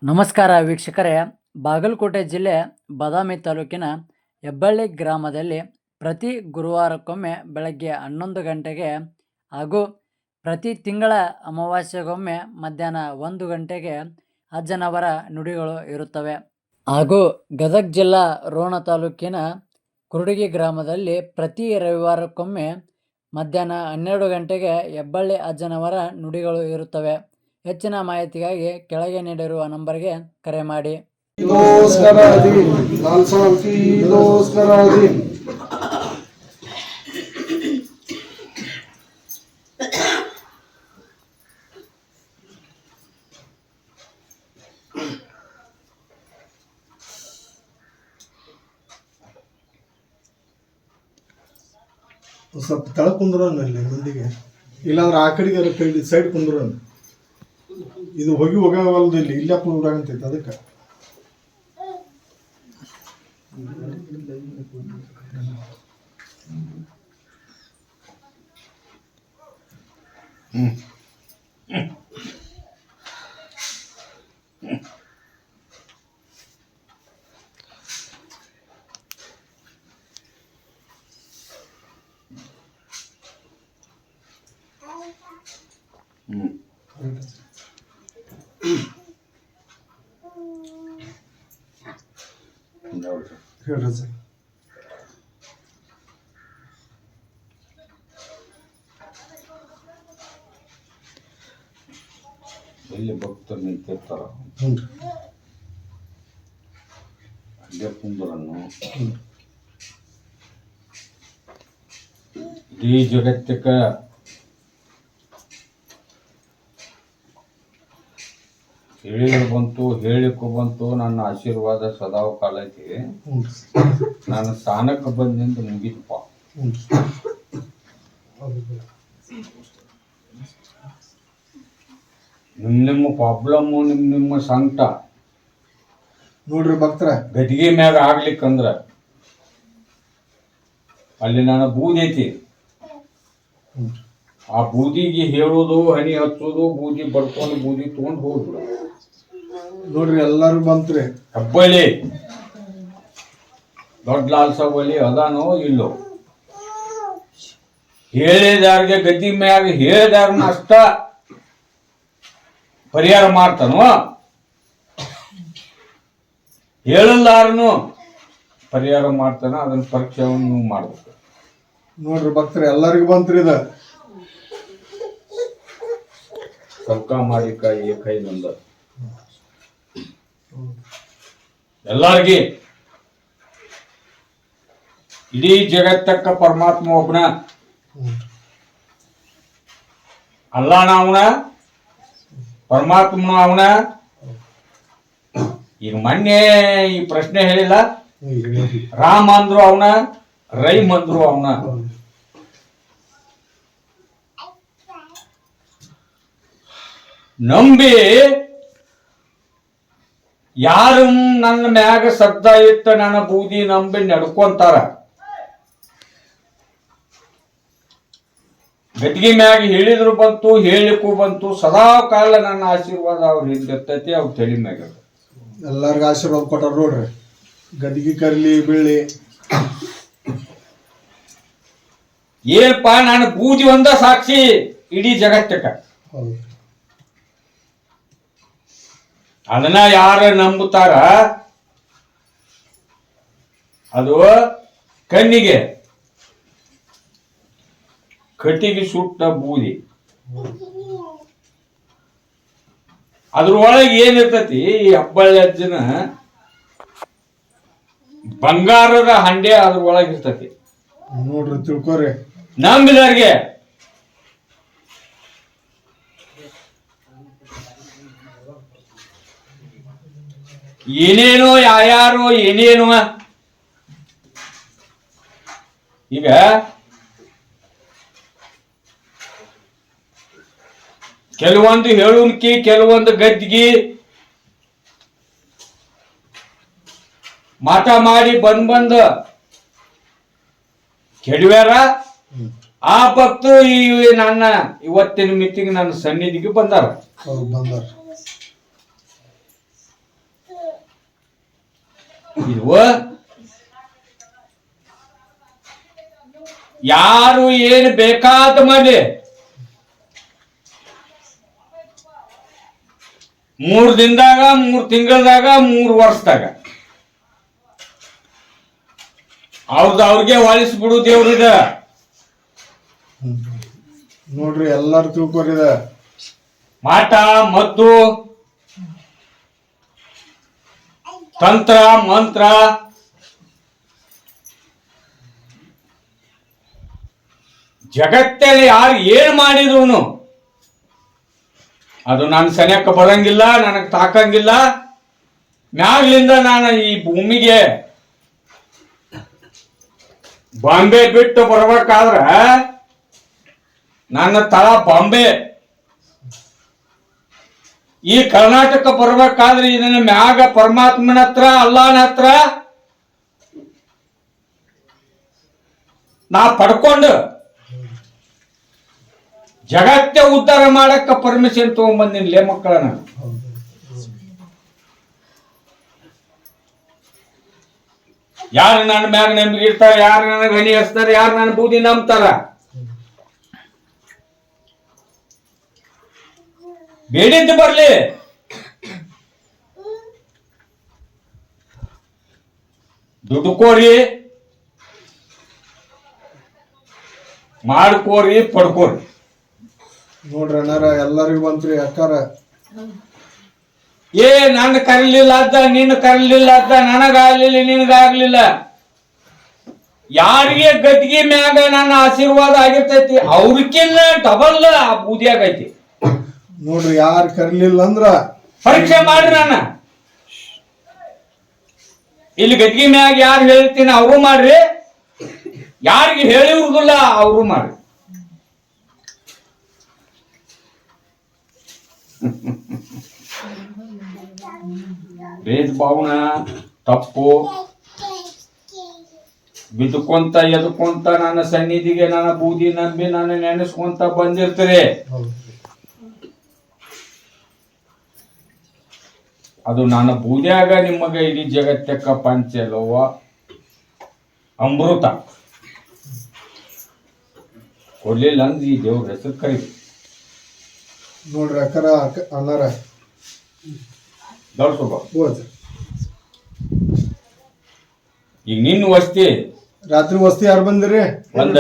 ನಮಸ್ಕಾರ ವೀಕ್ಷಕರೇ, ಬಾಗಲಕೋಟೆ ಜಿಲ್ಲೆ ಬಾದಾಮಿ ತಾಲೂಕಿನ ಹೆಬ್ಬಳ್ಳಿ ಗ್ರಾಮದಲ್ಲಿ ಪ್ರತಿ ಗುರುವಾರಕ್ಕೊಮ್ಮೆ ಬೆಳಗ್ಗೆ 11 ಗಂಟೆಗೆ ಹಾಗೂ ಪ್ರತಿ ತಿಂಗಳ ಅಮಾವಾಸ್ಯೆಗೊಮ್ಮೆ ಮಧ್ಯಾಹ್ನ 1 ಗಂಟೆಗೆ ಅಜ್ಜನವರ ನುಡಿಗಳು ಇರುತ್ತವೆ. ಹಾಗೂ ಗದಗ ಜಿಲ್ಲಾ ರೋಣ ತಾಲೂಕಿನ ಕುರುಡಗಿ ಗ್ರಾಮದಲ್ಲಿ ಪ್ರತಿ ರವಿವಾರಕ್ಕೊಮ್ಮೆ ಮಧ್ಯಾಹ್ನ 12 ಗಂಟೆಗೆ ಹೆಬ್ಬಳ್ಳಿ ಅಜ್ಜನವರ ನುಡಿಗಳು ಇರುತ್ತವೆ. ಹೆಚ್ಚಿನ ಮಾಹಿತಿಗಾಗಿ ಕೆಳಗೆ ನೀಡಿರುವ ನಂಬರ್ಗೆ ಕರೆ ಮಾಡಿ. ಸ್ವಲ್ಪ ತಳ ಕುಂದ್ರಲ್ಲಿ ಮಂದಿಗೆ, ಇಲ್ಲಾಂದ್ರೆ ಆ ಕಡೆಗೆ ಸೈಡ್ ಕುಂದ್ರ. ಇದು ಹೋಗವಲ್ದು, ಇಲ್ಲಿ ಇಲ್ಲ ಕುಂದ್ರಾಗಂತೈತೆ ಅದಕ್ಕೆ. ಹೇಳ್ರಿ ಸರ್. ಎಲ್ಲಿ ಭಕ್ತರು ನಿಂತಿರ್ತಾರ ಅಲ್ಲೇ ಕುಂದರನ್ನು ಇಡೀ ಜಗತ್ತಕ್ಕೆ ಹೇಳಿದ್ರು ಬಂತು, ಹೇಳಿಕೊ ಬಂತು. ನನ್ನ ಆಶೀರ್ವಾದ ಸದಾವ ಕಾಲ ಐತಿ. ನಾನು ಸ್ಥಾನಕ್ಕೆ ಬಂದಿಂದ ಮುಗಿತಪ್ಪ. ನಿಮ್ಮ ಪ್ರಾಬ್ಲಮ್ಮು, ನಿಮ್ಮ ಸಂಕಟ ನೋಡ್ರಿ ಭಕ್ತರ, ಗದಿಗೆ ಮ್ಯಾಗ ಆಗ್ಲಿಕ್ಕಂದ್ರ ಅಲ್ಲಿ ನನ್ನ ಬೂದಿ ಐತಿ. ಆ ಬೂದಿಗೆ ಹೇಳೋದು, ಹನಿ ಹಚ್ಚೋದು, ಬೂದಿ ಬಡ್ಕೊಂಡು ಬೂದಿ ತಗೊಂಡು ಹೋಗ್ಬಿಡು. ನೋಡ್ರಿ ಎಲ್ಲಾರು ಬಂತ್ರಿ. ಹೆಬ್ಬಳ್ಳಿ ದೊಡ್ಡ ಲಾಲ್ಸವಳ್ಳಿ ಅದಾನೋ ಇಲ್ಲೋ, ಹೇಳಿದಾರ್ಗೆ ಗದ್ದಿ ಮ್ಯಾಗ ಹೇಳಿದಾರನ್ನ ಅಷ್ಟ ಪರಿಹಾರ ಮಾಡ್ತಾನೋ, ಹೇಳಲಾರನು ಪರಿಹಾರ ಮಾಡ್ತಾನ. ಅದನ್ನ ಪರೀಕ್ಷೆಯನ್ನು ನೀವು ಮಾಡ್ಬೇಕು. ನೋಡ್ರಿ ಭಕ್ತರ, ಎಲ್ಲರಿಗೂ ಬಂತ್ರಿ. ಇದ ಸೌಕ ಮಾಡಿಕ ಏಕೈ ನಂದ ಎಲ್ಲಾರ್ಗಿ ಇಡೀ ಜಗತ್ತಕ್ಕ ಪರಮಾತ್ಮ ಒಬ್ಬನ. ಅಲ್ಲಾನ ಅವನ, ಪರಮಾತ್ಮನು ಅವನ. ಈಗ ಮೊನ್ನೆ ಈ ಪ್ರಶ್ನೆ ಹೇಳಿಲ್ಲ, ರಾಮ ಅಂದ್ರು ಅವನ, ರೈಮ್ ಅಂದ್ರು ಅವನ. ನಂಬಿ ಯಾರು ನನ್ನ ಮ್ಯಾಗ ಶಬ್ದ ಇಟ್ಟ ನನ್ನ ಬೂದಿ ನಂಬಿ ನಡ್ಕೊಂತಾರ, ಗದ್ದಿಗೆ ಮ್ಯಾಗ ಹೇಳಿದ್ರು ಬಂತು, ಹೇಳಿಕೂ ಬಂತು. ಸದಾ ಕಾಲ ನನ್ನ ಆಶೀರ್ವಾದ ಅವ್ರ ಹಿಂದಿರ್ತೈತಿ, ಅವ್ರ ತಲೆ ಮ್ಯಾಗ. ಎಲ್ಲರಿಗೂ ಆಶೀರ್ವಾದ ಕೊಟ್ಟಾರ ನೋಡ್ರಿ. ಗದ್ದಿಗೆ ಕರ್ಲಿ ಬೀಳಿ ಏನಪ್ಪ, ನಾನು ಬೂದಿ ಒಂದ ಸಾಕ್ಷಿ ಇಡೀ ಜಗತ್ತಕ್ಕ. ಅದನ್ನ ಯಾರ ನಂಬುತ್ತಾರ, ಅದು ಕಣ್ಣಿಗೆ ಕಟ್ಟಿಗೆ ಸುಟ್ಟ ಬೂದಿ. ಅದ್ರೊಳಗೆ ಏನಿರ್ತತಿ, ಈ ಹೆಬ್ಬಳ್ಳಿ ಅಜ್ಜನ ಬಂಗಾರದ ಹಂಡೆ ಅದ್ರೊಳಗೆ ಇರ್ತತಿ. ನೋಡ್ರಿ, ತಿಳ್ಕೊರಿ. ನಂಬಿದವ್ರಿಗೆ ಏನೇನೋ ಯಾರ್ಯಾರೋ ಏನೇನೋ. ಈಗ ಕೆಲವೊಂದು ಹೇಳುನ್ಕಿ, ಕೆಲವೊಂದು ಗದ್ದಿಗೆ ಮಾಟ ಮಾಡಿ ಬಂದ್ ಕೆಡವ್ಯಾರ. ಆ ಭಕ್ತರು ನನ್ನ ಇವತ್ತಿನ ಮೀಟಿಂಗ್ ನನ್ನ ಸನ್ನಿಧಿಗೆ ಬಂದಾರ. ಇದು ಯಾರು ಏನು ಬೇಕಾದ ಮಾಡಿ 3 ದಿನದಾಗ 3 ತಿಂಗಳದಾಗ 3 ವರ್ಷದಾಗ ಅವ್ರಿಗೆ ಹೊಲಿಸ್ಬಿಡು ದೇವ್ರಿದ. ನೋಡ್ರಿ ಎಲ್ಲಾರು ತಿಳ್ಕೊರಿದ ಮಾಟ ಮದ್ದು ತಂತ್ರ ಮಂತ್ರ ಜಗತ್ತಲ್ಲಿ ಯಾರು ಏನ್ ಮಾಡಿದ್ರು ಅದು ನಾನು ಸನಿಯಕ್ಕೆ ಬರಂಗಿಲ್ಲ, ನನಗೆ ತಾಕಂಗಿಲ್ಲ. ಮ್ಯಾಗ್ಲಿಂದ ನಾನು ಈ ಭೂಮಿಗೆ ಬಾಂಬೆ ಬಿಟ್ಟು ಬರ್ಬೇಕಾದ್ರ ನನ್ನ ತಳ ಬಾಂಬೆ, ಈ ಕರ್ನಾಟಕ ಬರ್ಬೇಕಾದ್ರೆ ಇದನ್ನ ಮ್ಯಾಗ ಪರಮಾತ್ಮನ ಹತ್ರ ಅಲ್ಲಾನ ಹತ್ರ ನಾ ಪಡ್ಕೊಂಡು ಜಗತ್ತೇ ಉದ್ಧಾರ ಮಾಡಕ್ಕ ಪರ್ಮಿಷನ್ ತಗೊಂಡ್ಬಂದಿನ್ಲೇ ಮಕ್ಕಳ. ನಾನು ಯಾರು ನನ್ನ ಮ್ಯಾಗ ನಂಬಿಕೆ ಇರ್ತಾರ, ಯಾರು ನನಗೆ ಹಣಿ ಹಚ್ತಾರ, ಯಾರು ನನ್ನ ಬೂದಿ ನಂಬ್ತಾರ. ಬೇಡಿದ್ದು ಬರ್ಲಿ, ದುಡ್ಕೋರಿ, ಮಾಡ್ಕೋರಿ, ಪಡ್ಕೋರಿ. ನೋಡ್ರಿ ಅಣ್ಣಾರ ಎಲ್ಲರಿಗೂ ಬಂತ್ರಿ ಅಕ್ಕಾರ. ನನ್ನ ಕರೀಲಿಲ್ಲ ಅದ್ದ, ನೀನು ಕರೀಲಿಲ್ಲ ಅದ್ದ, ನನಗಾಗ್ಲಿಲ್ಲ ನಿನಗಾಗ್ಲಿಲ್ಲ. ಯಾರಿಗೆ ಗದ್ಗಿ ಮ್ಯಾಗ ನನ್ನ ಆಶೀರ್ವಾದ ಆಗಿರ್ತೈತಿ ಅವ್ರಕ್ಕಿನ್ನ ಡಬಲ್ ಆ ಬೂದಿಯಾಗೈತಿ. ನೋಡ್ರಿ ಯಾರು ಕರೀಲಿಲ್ಲ ಅಂದ್ರ ಪರೀಕ್ಷೆ ಮಾಡ್ರಿ. ನಾನು ಇಲ್ಲಿ ಗದ್ಗಿ ಮ್ಯಾಗ ಯಾರು ಹೇಳ್ತೀನಿ ಅವರು ಮಾಡ್ರಿ, ಯಾರಿಗೆ ಹೇಳಿರುದಿಲ್ಲ ಅವರು ಮಾಡ್ರಿ. ಭೇದ ಭಾವನ ತಪ್ಪು. ಬಿದ್ದುಕೊಂತ ಎದ್ಕೊಂತ ನನ್ನ ಸನ್ನಿಧಿಗೆ ನನ್ನ ಬೂದಿ ನಂಬಿ ನಾನು ನೆನೆಸ್ಕೊಂತ ಬಂದಿರ್ತೀರಿ. ಅದು ನನ್ನ ಬೂದಿಯಾಗ ನಿಮಗೆ ಇಡೀ ಜಗತ್ತಕ್ಕ ಪಂಚಲೋವ ಅಮೃತ ಕೊಡ್ಲಿಲ್ಲ ಅಂದ್ರೆ ಈ ದೇವ್ರ ಹೆಸರು ಕರಿ. ನೋಡ್ರಿ ಅಕ್ಕರ ಅಣ್ಣಾರ ಈಗ ನಿನ್ನ ವಸ್ತಿ ರಾತ್ರಿ ವಸ್ತಿ ಯಾರು ಬಂದಿರಿ? ಒಂದ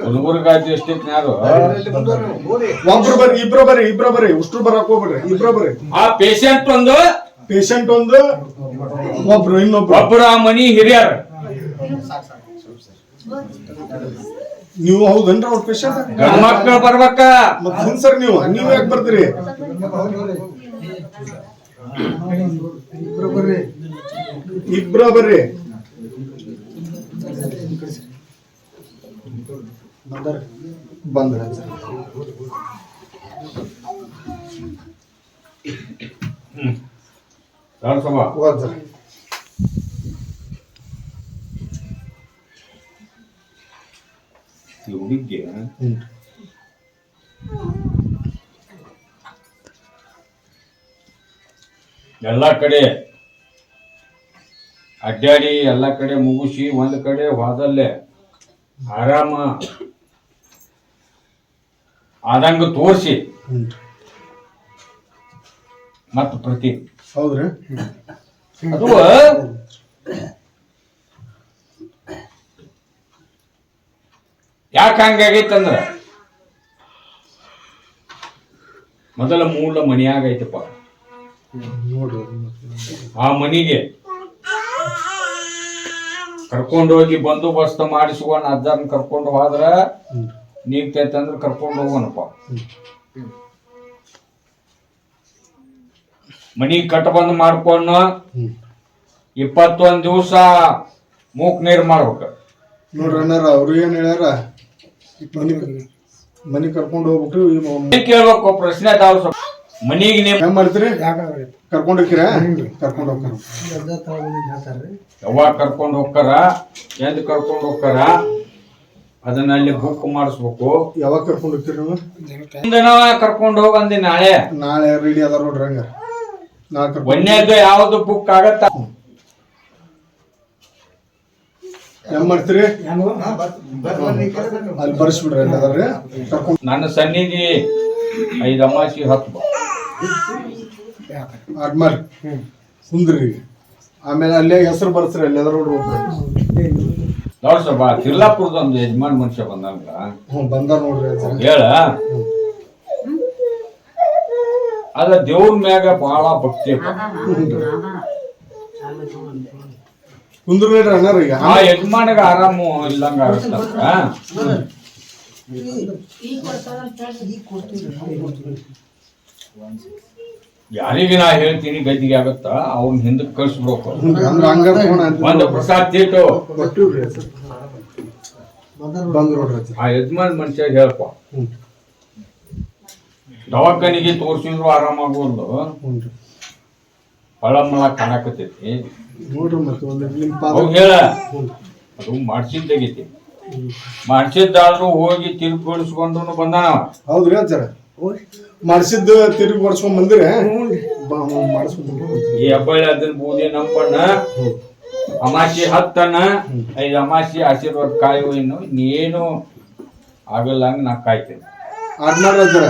ಹುಡುಗರಿಗಾಯ್ತು ಎಷ್ಟೈತಿ ಯಾರು ಒಬ್ರು ಬರ್ರಿ, ಇಬ್ರು ಬರ್ರಿ, ಉಷ್ಟ್ರು ಬರಕ್ ಹೋಗ್ಬಿಡ್ರಿ, ಇಬ್ರು ಬರ್ರಿ. ಆ ಪೇಷಂಟ್ ಒಂದು ಒಬ್ರು ಇನ್ನೊಬ್ರು ಒಬ್ಬರು ಆ ಮನಿ ಹಿರಿಯರ್. ನೀವು ಹೌದನ್ರಿ ಅವ್ರ ಪೇಷಂಟ್? ಗಂಡ ಮಕ್ಳು ಬರ್ಬೇಕ. ಮತ್ತೆ ಸರ್ ನೀವು ಯಾಕೆ ಬರ್ತೀರಿ? ಇಬ್ರ ಬರ್ರಿ. ಬಂದ್ರ ಹುಡುಗಿಗೆ ಎಲ್ಲ ಕಡೆ ಅಡ್ಡಾಡಿ ಎಲ್ಲ ಕಡೆ ಮುಗಿಸಿ ಒಂದ್ ಕಡೆ ಹೋದಲ್ಲೇ ಆರಾಮ ಆದಂಗ ತೋರಿಸಿ ಮತ್ತ ಪ್ರತಿ ಹೌದ್ರಿ. ಅದು ಯಾಕೆ ಹಂಗಾಗೈತಂದ್ರ ಮೊದಲ ಮೂಲ ಮನಿಯಾಗೈತಪ್ಪ. ನೋಡ್ರಿ ಆ ಮನಿಗೆ ಕರ್ಕೊಂಡು ಹೋಗಿ ಬಂದೋಬಸ್ತ ಮಾಡಿಸುವ ಅಜ್ಜಾರನ್ ಕರ್ಕೊಂಡು ಹೋದ್ರ ನೀಗ್ತೈತಂದ್ರ ಕರ್ಕೊಂಡು ಹೋಗೋಣಪ್ಪ. ಮನಿ ಕಟ್ಟ ಬಂದ್ ಮಾಡ್ಕೊಂಡು 21 ದಿವಸ ಮೂಕ್ ನೀರ್ ಮಾಡ್ಬೇಕ. ನೋಡ್ರಿ ಅಣ್ಣಾರ ಅವ್ರು ಏನ್ ಹೇಳ್ಯಾರ, ಮನಿ ಕರ್ಕೊಂಡು ಹೋಗ್ಬಿಟ್ಟು ಕೇಳ್ಬೇಕು ಪ್ರಶ್ನೆ ಅದಾವ. ಮನಿಗೆ ನೀವು ಹೆಂಗ್ ಮಾಡ್ತೀರಿ? ಕರ್ಕೊಂಡು ಹೋಗ್ತೀರಾ? ಕರ್ಕೊಂಡು ಹೋಗ್ತಾರ. ಯಾವಾಗ ಕರ್ಕೊಂಡು ಹೋಗ್ತಾರ, ಎಂದ್ ಕರ್ಕೊಂಡು ಹೋಗ್ತಾರ ಅದನ್ನ ಅಲ್ಲಿ ಬುಕ್ ಮಾಡಿಸ್ಬೇಕು. ಯಾವಾಗ ಕರ್ಕೊಂಡು ಹೋಗ್ತೀರಿ ನೀವು? ಕರ್ಕೊಂಡು ಹೋಗಂದಿ ನಾಳೆ ರೆಡಿ ಅದ ನೋಡ್ರಿ. ಹಂಗ ಒಂದೇದು ಯಾವ್ದು ಬುಕ್ ಆಗತ್ತ ಹೆಂಗ್ ಮಾಡ್ತೀರಿ ಅಲ್ಲಿ ಬರ್ಸ್ಬಿಡ್ರಿ ಅದಾರ್ರಿ ನನ್ನ ಸನ್ನಿಧಿ 5 ಅಮಾಸಿ 10 ಆದ್ಮೇಲೆ ಕುಂದ್ರಿ ಆಮೇಲೆ ಅಲ್ಲೇ ಹೆಸರು ಬರ್ಸ್ರಿ ಅಲ್ಲಿ ಎದ್ರ ನೋಡ್ ಸ್ವಲ್ಪ ಕಿರ್ಲಾಪುರದೊಂದು ಯಜಮಾನ್ ಮನುಷ್ಯ ಬಂದಂಗ ಬಂದಾರ ನೋಡ್ರಿ ಹೇಳ ಅದ ದೇವ್ರ ಮ್ಯಾಗ ಬಹಳ ಭಕ್ತಿ ಕುಂದ್ರಿ ಅಣ್ಣಾರ ಈಗ ಆ ಯಜಮಾನಿಗೆ ಆರಾಮು ಇಲ್ಲಂಗ ಆಗತ್ತಂದ್ರ ಯಾರಿಗೆ ನಾ ಹೇಳ್ತೀನಿ ಗದ್ದಿಗೆ ಆಗತ್ತ ಅವ್ನ ಹಿಂದಕ್ಕೆ ಕಳ್ಸ್ಬಿಡ್ಬೇಕು ಒಂದು ಪ್ರಸಾದ್ ತೀಟು ಆ ಯಜಮಾನ್ ಮನುಷ್ಯ ಹೇಳ್ಪ ದವಾಖಾನಿಗೆ ತೋರ್ಸಿದ್ರು ಆರಾಮಾಗೋದು ಹೊಳಮಳ ಕಾಣಕತ್ತೈತಿ ಅವ್ ಹೇಳ ಅದು ಮಾಡ್ಸಿದ್ದಾಗೈತಿ ಮಾಡ್ಸಿದ್ದಾದ್ರೂ ಹೋಗಿ ತಿರುಗಿ ಕೊಡಿಸ್ಕೊಂಡು ಬಂದಾನ ಹೌದ್ರಿ ಅಜ್ಜಾರ ಮಾಡ್ಸಿದ್ದು ತಿರುಗಿ ಕೊಡ್ಸ್ಕೊಂಡ್ ಬಂದಿರಿ ಈ ಹೆಬ್ಬಳ್ಳಿ ಅದನ್ನ ಬೂದಿ ನಂಬಣ್ಣ ಅಮಾಸಿ 10 5 ಅಮಾಸಿ ಆಶೀರ್ವಾದ ಕಾಯುವ ಇನ್ನು ಇನ್ನೇನು ಆಗಲ್ಲ ಹಂಗ ನಾ ಕಾಯ್ತೇನೆ ಆದ್ಮಾಡ್ರಿ ಅಜ್ಜಾರ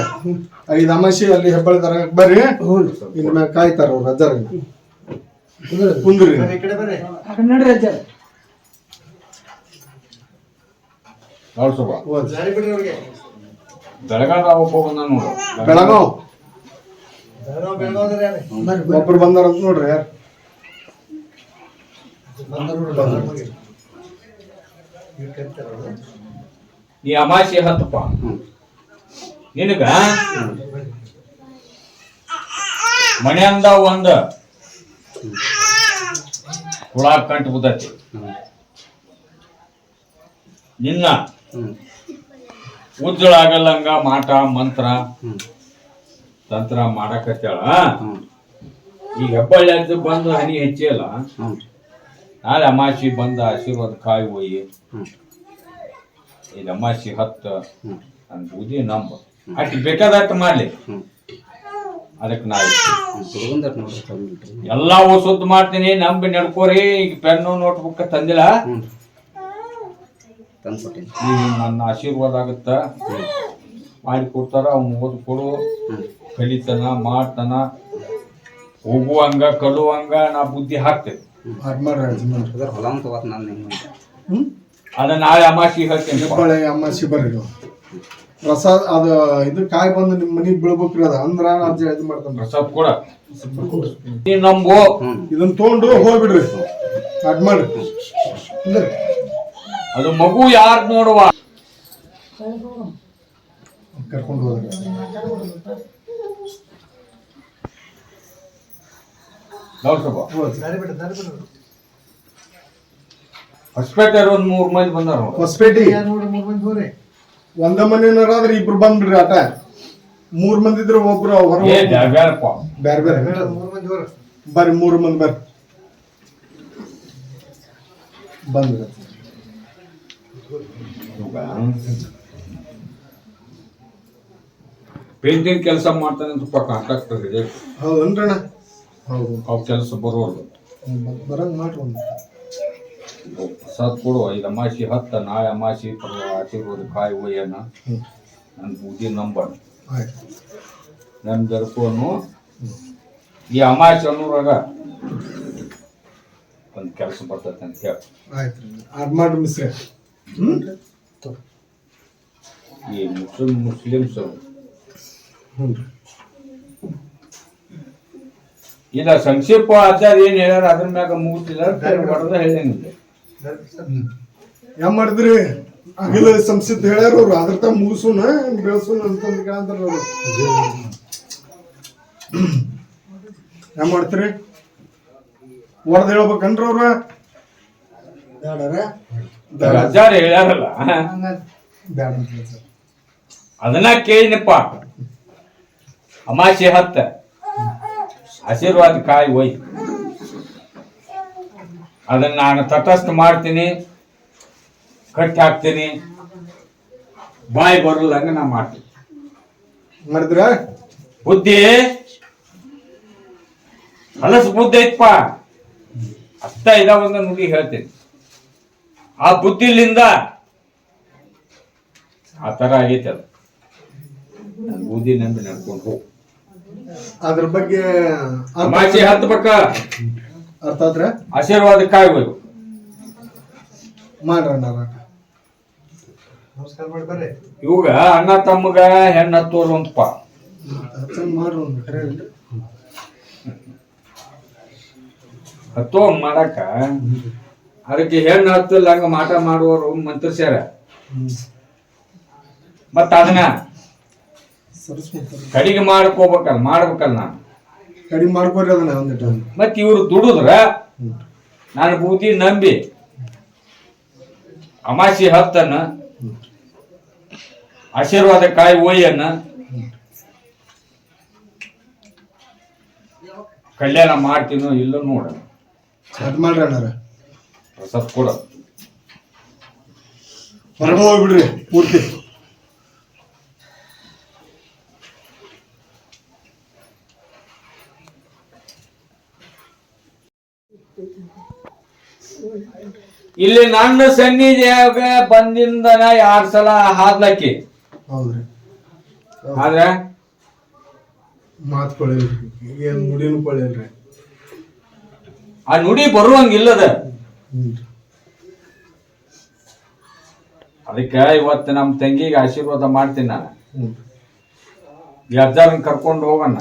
5 ಅಮಾಸಿ ಅಲ್ಲಿ ಹೆಬ್ಬಳ್ಳಿ ತರಕ್ ಬರ್ರಿ ಇನ್ ಮ್ಯಾಗ ಕಾಯ್ತಾರ ಅವ್ರ ಅಜ್ಜಾರ ಕುಂದ್ರಿ ನೋಡ್ರಿ ಅಜ್ಜಾರ ನೋಡ್ಸಬ ಬೆಳಗಾದ ಒಬ್ಬ ಬಂದ ನೋಡು ಬೆಳಗಾವ್ ಒಬ್ರು ಬಂದಾರ ಅಂತ ನೋಡ್ರಿ ಯಾರು ನೀ ಅಮಾಸಿ 10 ನಿನಗ ಮನೆಯಿಂದ ಒಂದ ಹುಳ ಕಂಟು ಬುದತಿ ನಿನ್ನ ಉಜ್ಜಳ ಆಗಲ್ಲಂಗ ಮಾಟ ಮಂತ್ರ ತಂತ್ರ ಮಾಡಕತ್ತಾಳ ಈಗ ಹೆಬ್ಬಳ್ಳಿ ಅಂತ ಬಂದು ಹನಿ ಹೆಚ್ಚಿಯಲ್ಲ ನಾಳೆ ಅಮಾಸಿ ಬಂದ ಆಶೀರ್ವಾದ ಕಾಯಿ ಒಯ್ಯಿ ಇದು ಅಮಾಸಿ 10 ನನ್ ಬೂದಿ ನಂಬ ಅಷ್ಟು ಬೇಕಾದಟ್ಟು ಮಾಡ್ಲಿ ಅದಕ್ಕೆ ನಾ ಎಲ್ಲಾ ಸುದ್ದ ಮಾಡ್ತೀನಿ ನಂಬಿ ನಡ್ಕೋರಿ ಈಗ ಪೆನ್ನು ನೋಟ್ಬುಕ್ ತಂದಿಲ್ಲ ನನ್ನ ಆಶೀರ್ವಾದ ಆಗುತ್ತ ಮಾಡಿ ಕೊಡ್ತಾರ ಅವ್ನು ಓದ್ ಕೊಡು ಕಲಿತನ ಮಾಡ್ತಾನ ಹೋಗುವಂಗ ಕಲುವಂಗ ನಾ ಬುದ್ಧಿ ಹಾಕ್ತೇನೆ ಅದ ನಾಳೆ ಅಮಾಸಿ ಹೇಳ್ತೇನೆ ಅಮಾಸಿ ಬರ್ರಿ ಪ್ರಸಾದ್ ಅದು ಇದು ಕಾಯಿ ಬಂದು ನಿಮ್ ಮನಿಗ್ ಬೀಳ್ಬೇಕ್ರಿ ಅದ ಅಂದ್ರ ಅಜ್ಜ ಇದು ಮಾಡ್ತಾನ ಪ್ರಸಾದ್ ಕೊಡ ನೀ ನಂಬು ಇದನ್ನ ತಗೊಂಡು ಹೋಗ್ಬಿಡ್ರಿ ಅದ್ ಮಾಡ್ರಿ ಅದು ಮಗು ಯಾರು ನೋಡುವ ಕರ್ಕೊಂಡು ಹೋದ್ರಿ ಹೊಸಪೇಟೆ ಒಂದ್ 3 ಮಂದಿ ಬಂದಾರ ಹೊಸಪೇಟೆ ಒಂದ ಮನೆಯವ್ರಾದ್ರೆ ಇಬ್ರು ಬಂದ್ಬಿಡ್ರಿ ಆಟ 3 ಮಂದಿ ಇದ್ರೆ ಒಬ್ರು ಹೊರ ಬೇರೆ ಬೇರೆ ಬರ್ರಿ 3 ಮಂದಿ ಬರ್ರಿ ಬಂದ್ರಿ ಪೇಂಟಿಂಗ್ ಕೆಲಸ ಮಾಡ್ತಾನೆ ಅಂತ ಕಾಂಟ್ರಾಕ್ಟರ್ ಇದೆ ಹೌದನ್ರಣ್ಣ ಹೌದು ಅವ್ ಕೆಲಸ ಬರೋದು ಬರಂಗ್ ಮಾಡ್ರಿ ಒಂದು ಪ್ರಸಾದ್ ಕೊಡು 5 ಅಮಾಸಿ 10 ನಾಳೆ ಅಮಾಸಿ ಆಶೀರ್ವಾದ ಕಾಯಿ ಒಯ್ಯನ ನನ್ನ ಬೂದಿ ನಂಬರ್ ನನ್ನ ದರ್ಕೋನು ಈ ಅಮಾಸಿ ಅನ್ನೋರಾಗ ಒಂದು ಕೆಲಸ ಬರ್ತೈತೆ ಅಂತ ಹೇಳಿ ಆಯ್ತು ಅದ್ ಮಾಡ್ರಿ ಮಿಸ್ರೆ ಈ ಮುಸ್ಲಿಮ್ಸ್ ಇಲ್ಲ ಸಂಕ್ಷೇಪ ಆಚಾರ್ಯ ಏನ್ ಹೇಳ್ಯಾರ ಅದ್ರ ಮ್ಯಾಗ ಮುಗಿಸಿಲ್ಲ ಹೊಡೆದ ಹೇಳಂಗಿಲ್ಲ ಯಾವ ಮಾಡಿದ್ರಿ ಅಗಿಲ ಸಂಸಿತ್ ಹೇಳ್ಯಾರ ಅವ್ರು ಅದ್ರ ತ ಮುಗಿಸೋಣ ಬೆಳೆಸೋಣ ಅಂತಂದು ಕೇಳಂತಾರ ಅವ್ರು ಯಾವ ಮಾಡ್ತೀರಿ ಹೊಡೆದ್ ಹೇಳ್ಬೇಕನ್ರಿ ಅವ್ರ ಅಜ್ಜಾರ ಹೇಳ್ಯಾರಲ್ಲ ಬ್ಯಾಡ ಅಂತ ಹೇಳ್ತಾರೆ ಅದನ್ನ ಕೇಳಿನಪ್ಪ ಅಮಾಸಿ 10 ಆಶೀರ್ವಾದ ಕಾಯಿ ಒಯ್ ಅದನ್ನ ನಾನು ತಟಸ್ಥ ಮಾಡ್ತೀನಿ ಕಟ್ಟಿ ಹಾಕ್ತೀನಿ ಬಾಯಿ ಬರಲ್ಲ ಹಂಗ ನಾ ಮಾಡ್ತೀನಿ ಮಾಡಿದ್ರ ಬುದ್ಧಿ ಹಲಸು ಬುದ್ಧಿ ಐತಪ್ಪ ಅಷ್ಟ ಇದಾವಂದ ನುಡಿ ಹೇಳ್ತೇನೆ. ಆ ಬುದ್ಧಿಲಿಂದ ಆ ತರ ಆಗೈತೆ ಅದು. ಬುದ್ಧಿ ನಂಬಿ ನಡ್ಕೊಂಡು ಹೋಗು. ಅದ್ರ ಬಗ್ಗೆ ಅಮಾಸೆ ಹತ್ಬೇಕ, ಅರ್ಥ ಆದ್ರೆ ಆಶೀರ್ವಾದ ಕಾಯ್ಬೇಕು. ಮಾಡ್ರ ಇವಾಗ ಅಣ್ಣ ತಮ್ಮಗ ಹೆಣ್ಣು ಹತ್ತೋರು ಅಂತಪ್ಪ. ಮಾಡ್ರಿ ಹತ್ತೋ ಮಾಡಾಕ ಅದಕ್ಕೆ ಹೆಣ್ಣು ಹತ್ತಿಲ್ಲ ಹಂಗ ಮಾಟ ಮಾಡುವವರು ಮಂತ್ರಿಸ್ಯಾರ. ಮತ್ತ ಅದನ್ನ ಕಡಿಗೆ ಮಾಡ್ಬೇಕಲ್ಲ ನಾನು ಕಡಿಮೆ ಮಾಡ್ಕೊರಿ ಅದನ್ನ ಒಂದಿಟ್ಟು. ಮತ್ ಇವ್ರು ದುಡಿದ್ರ ನಾನು ಬೂದಿ ನಂಬಿ ಅಮಾಸಿ ಹತ್ತನ್ನ ಆಶೀರ್ವಾದ ಕಾಯಿ ಒಯ್ಯನ್ನ ಕಲ್ಯಾಣ ಮಾಡ್ತೀನೋ ಇಲ್ಲ ನೋಡ. ಅದ್ ಮಾಡ್ರಿ ಅಣ್ಣಾರ, ಪ್ರಸಾದ್ ಕೊಡ ಹೊರಗೆ ಹೋಗ್ಬಿಡ್ರಿ ಪೂರ್ತಿ. ಇಲ್ಲಿ ನನ್ನ ಸನ್ನಿಧಿಯಾಗ ಬಂದಿಂದನ 2 ಸಲ ಹಾದ್ಲಕ್ಕಿ. ಹೌದ್ರಿ, ಆದ್ರೆ ಮಾತ್ ಕೊಳಿಲ್ರಿ, ಏನ್ ನುಡಿನೂ ಕೊಳಿಲ್ರಿ. ಆ ನುಡಿ ಬರುವಂಗಿಲ್ಲದ. ಅದಕ್ಕೆ ಇವತ್ತು ನಮ್ಮ ತಂಗಿಗೆ ಆಶೀರ್ವಾದ ಮಾಡ್ತೀನಿ ನಾನು. ಈ ಅಜ್ಜಾರನ್ನ ಕರ್ಕೊಂಡು ಹೋಗೋಣ.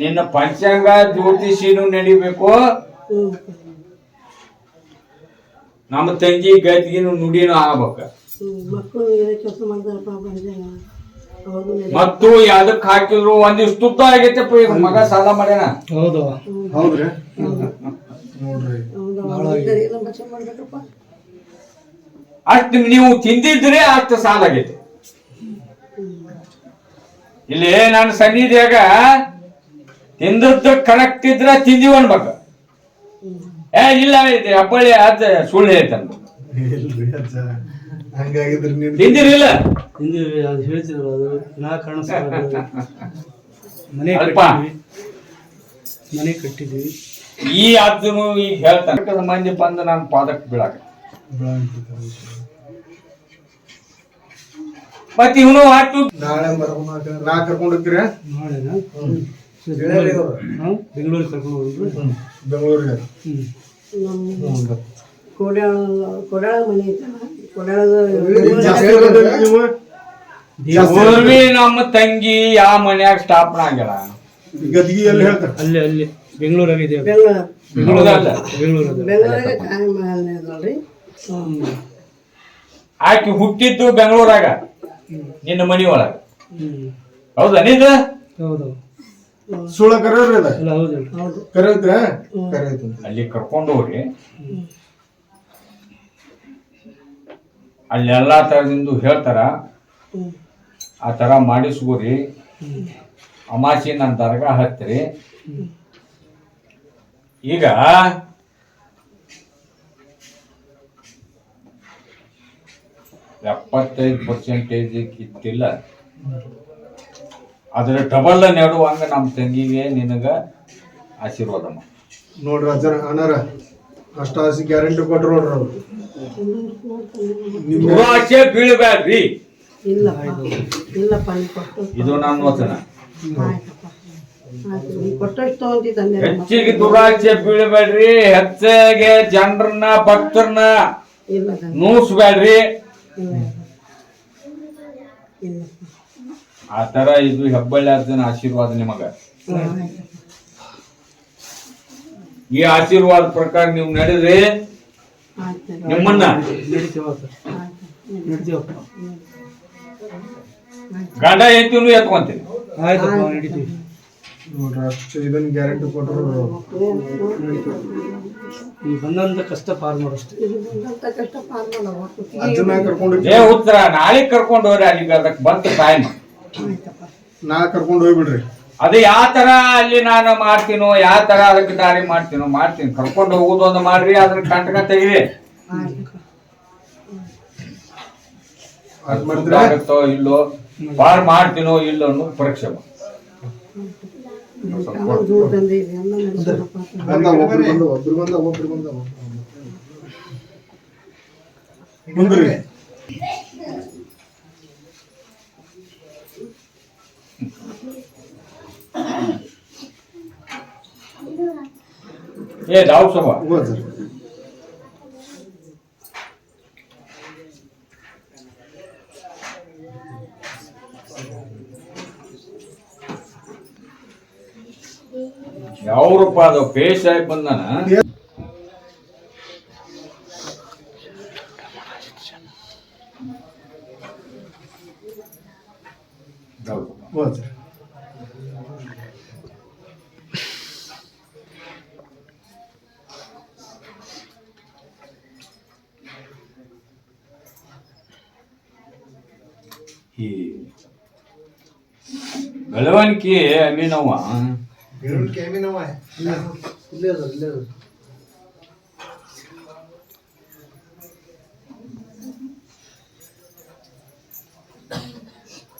ನಿನ್ನ ಪಂಚಾಂಗ ಜ್ಯೋತಿಷಿನೂ ನಡಿಬೇಕು, ನಮ್ಮ ತಂಗಿ ಗದ್ಗಿನೂ ನುಡಿನೂ ಆಗ್ಬೇಕ. ಮತ್ತು ಅದಕ್ಕೆ ಹಾಕಿದ್ರು ಒಂದಿಷ್ಟು ತುಪ್ಪ ಆಗೈತಪ್ಪ. ಈಗ ಮಗ ಸಾಲ ಮಾಡ್ಯಾನ. ಹೌದ್ರಿ, ಅಷ್ಟು ನೀವು ತಿಂದಿದ್ರೆ ಅಷ್ಟು ಸಾಲ ಆಗೈತೆ. ಇಲ್ಲಿ ನಾನು ಸನ್ನಿಧಿಯಾಗ ತಿಂದದ್ದು ಕರೆಕ್ಟ್ ಇದ್ರ ತಿಂದಿವ್ ಅನ್ಬೇಕ. ಇಲ್ಲ ಇದೆ ಅಪ್ಪಳಿ ಅದ್ ಸುಳ್ಳು ಹೇಳ್ತಾನ. ತಿಂದಿರಿಲ್ಲ ಮನೆ ಕಟ್ಟಿದ್ವಿ. ಈ ಅಜ್ಜನು ಈಗ ಹೇಳ್ತಾನ ಮಂದಿ ಬಂದು ನಾನು ಪಾದಕ್ಕೆ ಬೀಳಾಕ. ಮತ್ ಇವನು ಹಾಟು ನಾಳೆ ನಾ ಕರ್ಕೊಂಡು ಹೋಗ್ತೀರ ಬೆಂಗಳೂರಿಗೆ ಕರ್ಕೊಂಡು ಹೋಗ್ರಿ. ಬೆಂಗಳೂರಿಗೆ ನಮ್ಮ ತಂಗಿ ಯಾವ ಮನ್ಯಾಗ ಸ್ಟಾಪ್ ಆಗಿಲ್ಲ. ಗದ್ಗಿ ಎಲ್ಲಿ ಹೇಳ್ತಾರೆ? ಅಲ್ಲಿ ಅಲ್ಲಿ ಬೆಂಗಳೂರಾಗಿದೆ. ಆಕಿ ಹುಟ್ಟಿದ್ದು ಬೆಂಗಳೂರಾಗ, ನಿನ್ನ ಮನಿ ಒಳಗ. ಹೌದಾ? ನಿಂದ ಸುಳ್ಳ ಕರೆಯವ್ರಿ ಅದ ಕರೆಯತ್ರ ಅಲ್ಲಿ ಕರ್ಕೊಂಡು ಹೋಗ್ರಿ. ಅಲ್ಲಿ ಎಲ್ಲಾ ತರದಿಂದ ಹೇಳ್ತಾರ, ಆ ತರ ಮಾಡಿಸ್ಕೋರಿ. ಅಮಾಸಿ ನನ್ನ ದರ್ಗಾ ಹತ್ತಿರಿ. ಈಗ 75% ಇತ್ತಿಲ್ಲ, ಅದ್ರ ಡಬಲ್ ನೆಡುವಂಗ ನಮ್ಮ ತಂಗಿಗೆ ನಿನಗ ಆಶೀರ್ವಾದ ಮಾಡಿ ನೋಡ್ರಿ ಅಜ್ಜರ ಅಣ್ಣಾರ. ಅಷ್ಟ ಆಸಿ ಗ್ಯಾರಂಟಿ ಕೊಟ್ರು ನೋಡ್ರಿ ಅವ್ರು. ದುರಾಸೆ ಬೀಳಬ್ಯಾಡ್ರಿ. ಇದು ನನ್ನ ವಚನ. ಹೆಚ್ಚಿಗೆ ದುರಾಸೆ ಬೀಳಬೇಡ್ರಿ. ಹೆಚ್ಚಿಗೆ ಜನರನ್ನ ಭಕ್ತರನ್ನ ನೂಸ್ಬೇಡ್ರಿ. ಆ ತರ ಇದು ಹೆಬ್ಬಳ್ಳಿ ಅರ್ಜುನ ಆಶೀರ್ವಾದ ನಿಮಗ. ಈ ಆಶೀರ್ವಾದ ಪ್ರಕಾರ ನೀವು ನಡೆದ್ರಿ ನಿಮ್ಮನ್ನ ಗಂಡ ಹೆಂಡತಿನೂ ಎತ್ಕೊಂತೀನಿ. ನೋಡ್ರಿ ಅಷ್ಟು ಇದನ್ನ ಗ್ಯಾರಂಟಿ ಕೊಟ್ರು. ಈ ಬಂದಂತ ಕಷ್ಟ ಪಾರ್ ಮಾಡಷ್ಟೇ. ಅಜ್ಜನ ಕರ್ಕೊಂಡು ಉತ್ತರ ನಾಳೆ ಕರ್ಕೊಂಡು ಹೋಗ್ರಿ. ಅಲ್ಲಿಗೆ ಅದಕ್ಕೆ ಬಂತು ಟೈಮ್. ನಾ ಕರ್ಕೊಂಡು ಹೋಗ್ಬಿಡ್ರಿ. ಅದು ಯಾವ ತರ ಅಲ್ಲಿ ನಾನು ಮಾಡ್ತೀನೋ, ಯಾವ ತರ ಅದಕ್ಕೆ ದಾರಿ ಮಾಡ್ತೀನಿ. ಕರ್ಕೊಂಡು ಹೋಗುದು ಒಂದು ಮಾಡ್ರಿ, ಅದ್ರ ಕಂಟಕ ತೆಗಿರಿ. ಅದ್ ಮಾಡಿದ್ರೆ ಆಗುತ್ತೋ ಇಲ್ಲೋ ಪಾರ್ ಮಾಡ್ತೀನೋ ಇಲ್ಲೋ ಅನ್ನೋದು ಪರೀಕ್ಷೆ ಮಾಡಿ. ಮುಂದ್ರಿ दाव सभा ಯಾವ್ರಪ್ಪ ಅದು ಪೇಶ್ ಆಗಿ ಬಂದಾನ. ಈ ಬೆಳವಣಿಗೆ ಅಮೀನವ್ವ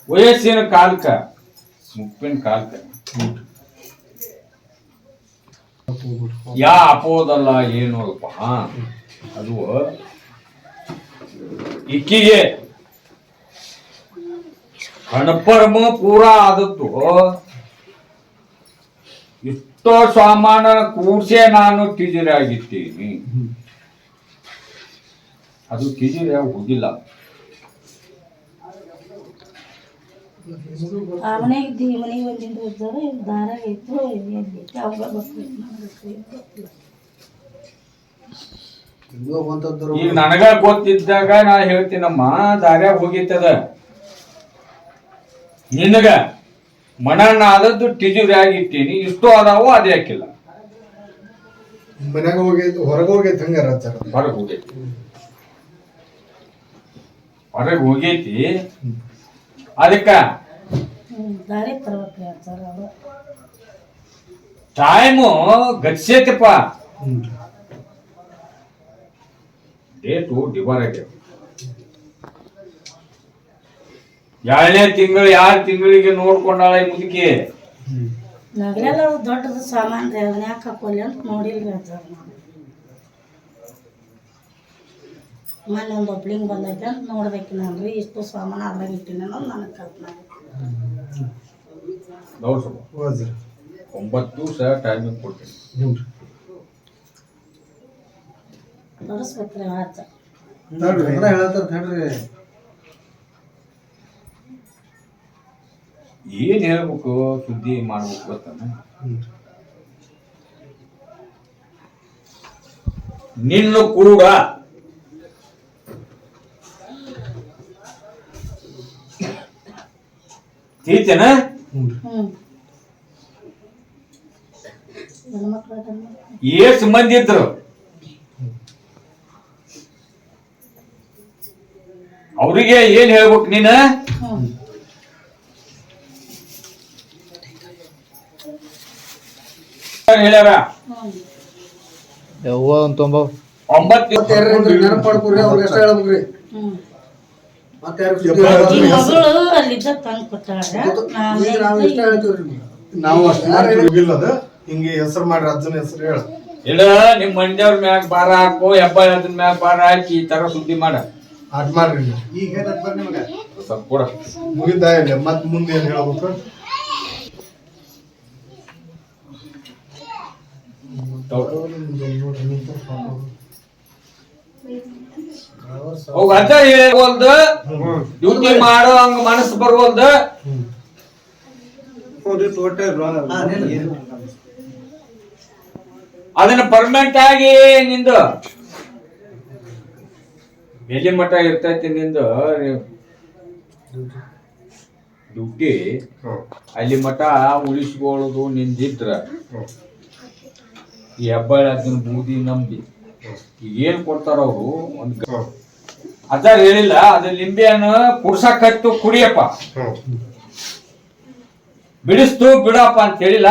ವಯಸ್ಸಿನ ಕಾಲಕ್ಕ ಮುಪ್ಪಿನ ಕಾಲಕ್ಕ ಯಾ ಅಪೋದಲ್ಲ ಏನು ಅಲ್ಪ ಅದು ಇಕ್ಕಿಗೆ ಕಣಪರ್ಮ ಪೂರ ಆದದ್ದು ಇಷ್ಟೋ ಸಾಮಾನ ಕೂಡ್ಸೆ ನಾನು ತಿಜಿರಾಗಿದ್ದೀನಿ. ಅದು ತಿಜಿರ ಹೋಗಿಲ್ಲ. ಮನೆಗೆ ಬಂದಿಂದ ಹೋಗ್ತಾರೆ ದಾರಾಗ ಇತ್ತು ಈಗ ನನಗ ಗೊತ್ತಿದ್ದಾಗ ನಾ ಹೇಳ್ತೀನಮ್ಮ ದಾರ್ಯಾಗ ಹೋಗಿತ್ತದ. ನಿನಗ ಮನಣ್ಣ ಆದದ್ದು ಟಿಜುರಿಯಾಗಿ ಇಟ್ಟೀನಿ. ಇಷ್ಟು ಅದಾವು ಅದೇ ಹಾಕಿಲ್ಲ. ಮನ್ಯಾಗ ಹೋಗೈತಿ ಹೊರಗೆ ಹೋಗೈತಿ ಹಂಗಾರ ಹೊರಗೆ ಹೋಗೈತಿ ಹೊರಗೆ ಹೋಗೈತಿ. ಅದಕ್ಕ ದಾರಿ ತರ್ಬೇಕ್ರಿ ಸರ್ ಅವರು ಟೈಮು ಗಚ್ಚೈತಪ್ಪ. ಡೇಟು ಡಿಬಾರ್ ಆಗ್ಯಾವ. 2ನೇ ತಿಂಗಳು 2 ತಿಂಗಳಿಗೆ ನೋಡ್ಕೊಂಡಾಳ ಈ ಮುದುಕಿ. ನಗಲೆಲ್ಲ ದೊಡ್ಡದು ಸಾಮಾನು ರೀ ಅದನ್ನ ಯಾಕೆ ಹಾಕೋಲಿ ಅಂತ ನೋಡಿಲ್ರಿ ಸರ್ ನಾನು. ಮೊನ್ನೆ ಒಂದು ಒಬ್ಳಿಂಗ್ ಬಂದೈತೆ ಅಂತ ನೋಡ್ಬೇಕು ನಾನು ರೀ. ಇಷ್ಟು ಸಾಮಾನು ಅದ್ರಾಗ ಇಟ್ಟಿನಿ ಅನ್ನೋದು ನನಗೆ ಕಲ್ಪನೆ. 9 ದಿವಸ ಟೈಮಿಂಗ್ ಕೊಡ್ತೀನಿ. ತೋರಿಸ್ಬೇಕ್ರಿ ಆಚ ಏನ್ ಹೇಳ್ಬೇಕು ಸುದ್ದಿ ಮಾಡ್ಬೇಕು ಗೊತ್ತಾನ. ನಿನ್ನ ಕೂಡ ತೀರ್ತೇನ ಏಸ್ ಮಂದಿ ಇದ್ರು ಅವ್ರಿಗೆ ಏನ್ ಹೇಳ್ಬೇಕು ನೀನ. ಹೇಳ್ಯಾರ 9 ಅಲ್ಲಿದ್ದ ತಂದು ಕೊಟ್ಟಾರ. ನಾವು ಅಷ್ಟು ಹಿಂಗೆ ಹೆಸರು ಮಾಡಿ ಅಜ್ಜನ ಹೆಸರು ಹೇಳ ಇಲ್ಲ. ನಿಮ್ ಮಂದಿಯವ್ರ ಮ್ಯಾಗ ಬಾರ ಹಾಕು, ಹೆಬ್ಬಾಳ ಅದನ್ನ ಮ್ಯಾಗ ಬಾರ ಹಾಕಿ ಈ ತರ ಸುದ್ದಿ ಮಾಡ. ಅದ್ ಮಾಡ್ರಿ ಈಗ ಸ್ವಲ್ಪ ಕೂಡ ಮುಗಿದ ಇಲ್ಲ. ಮತ್ ಮುಂದೆ ಏನ್ ಹೇಳ್ಬೇಕು. ಹೋಗ ಅಜ್ಜ ಹೇಳ್ವಲ್ದು, ಡ್ಯೂಟಿ ಮಾಡೋ ಹಂಗ ಮನಸ್ಸು ಬರ್ವಲ್ದು. ಅದನ್ನ ಪರ್ಮನೆಂಟ್ ಆಗಿ ನಿಂದು ಎಲ್ಲಿ ಮಠ ಇರ್ತೈತಿ ನಿಂದು ಡ್ಯೂಟಿ. ಅಲ್ಲಿ ಮಠ ಉಳಿಸ್ಕೊಳ್ಳೋದು ನಿಂದಿದ್ರ ಈ ಹೆಬ್ಬಾಳ ಅದನ್ನ ಬೂದಿ ನಂಬಿ ಈಗ ಏನ್ ಕೊಡ್ತಾರ ಅವರು. ಒಂದ್ ಅದ ಹೇಳಿಲ್ಲ ಅದು ಲಿಂಬೆ ಹಣ್ಣು ಕುಡ್ಸಕತ್ತು ಕುಡಿಯಪ್ಪ, ಬಿಡಿಸ್ತು ಬಿಡಪ್ಪ ಅಂತ ಹೇಳಿಲ್ಲ.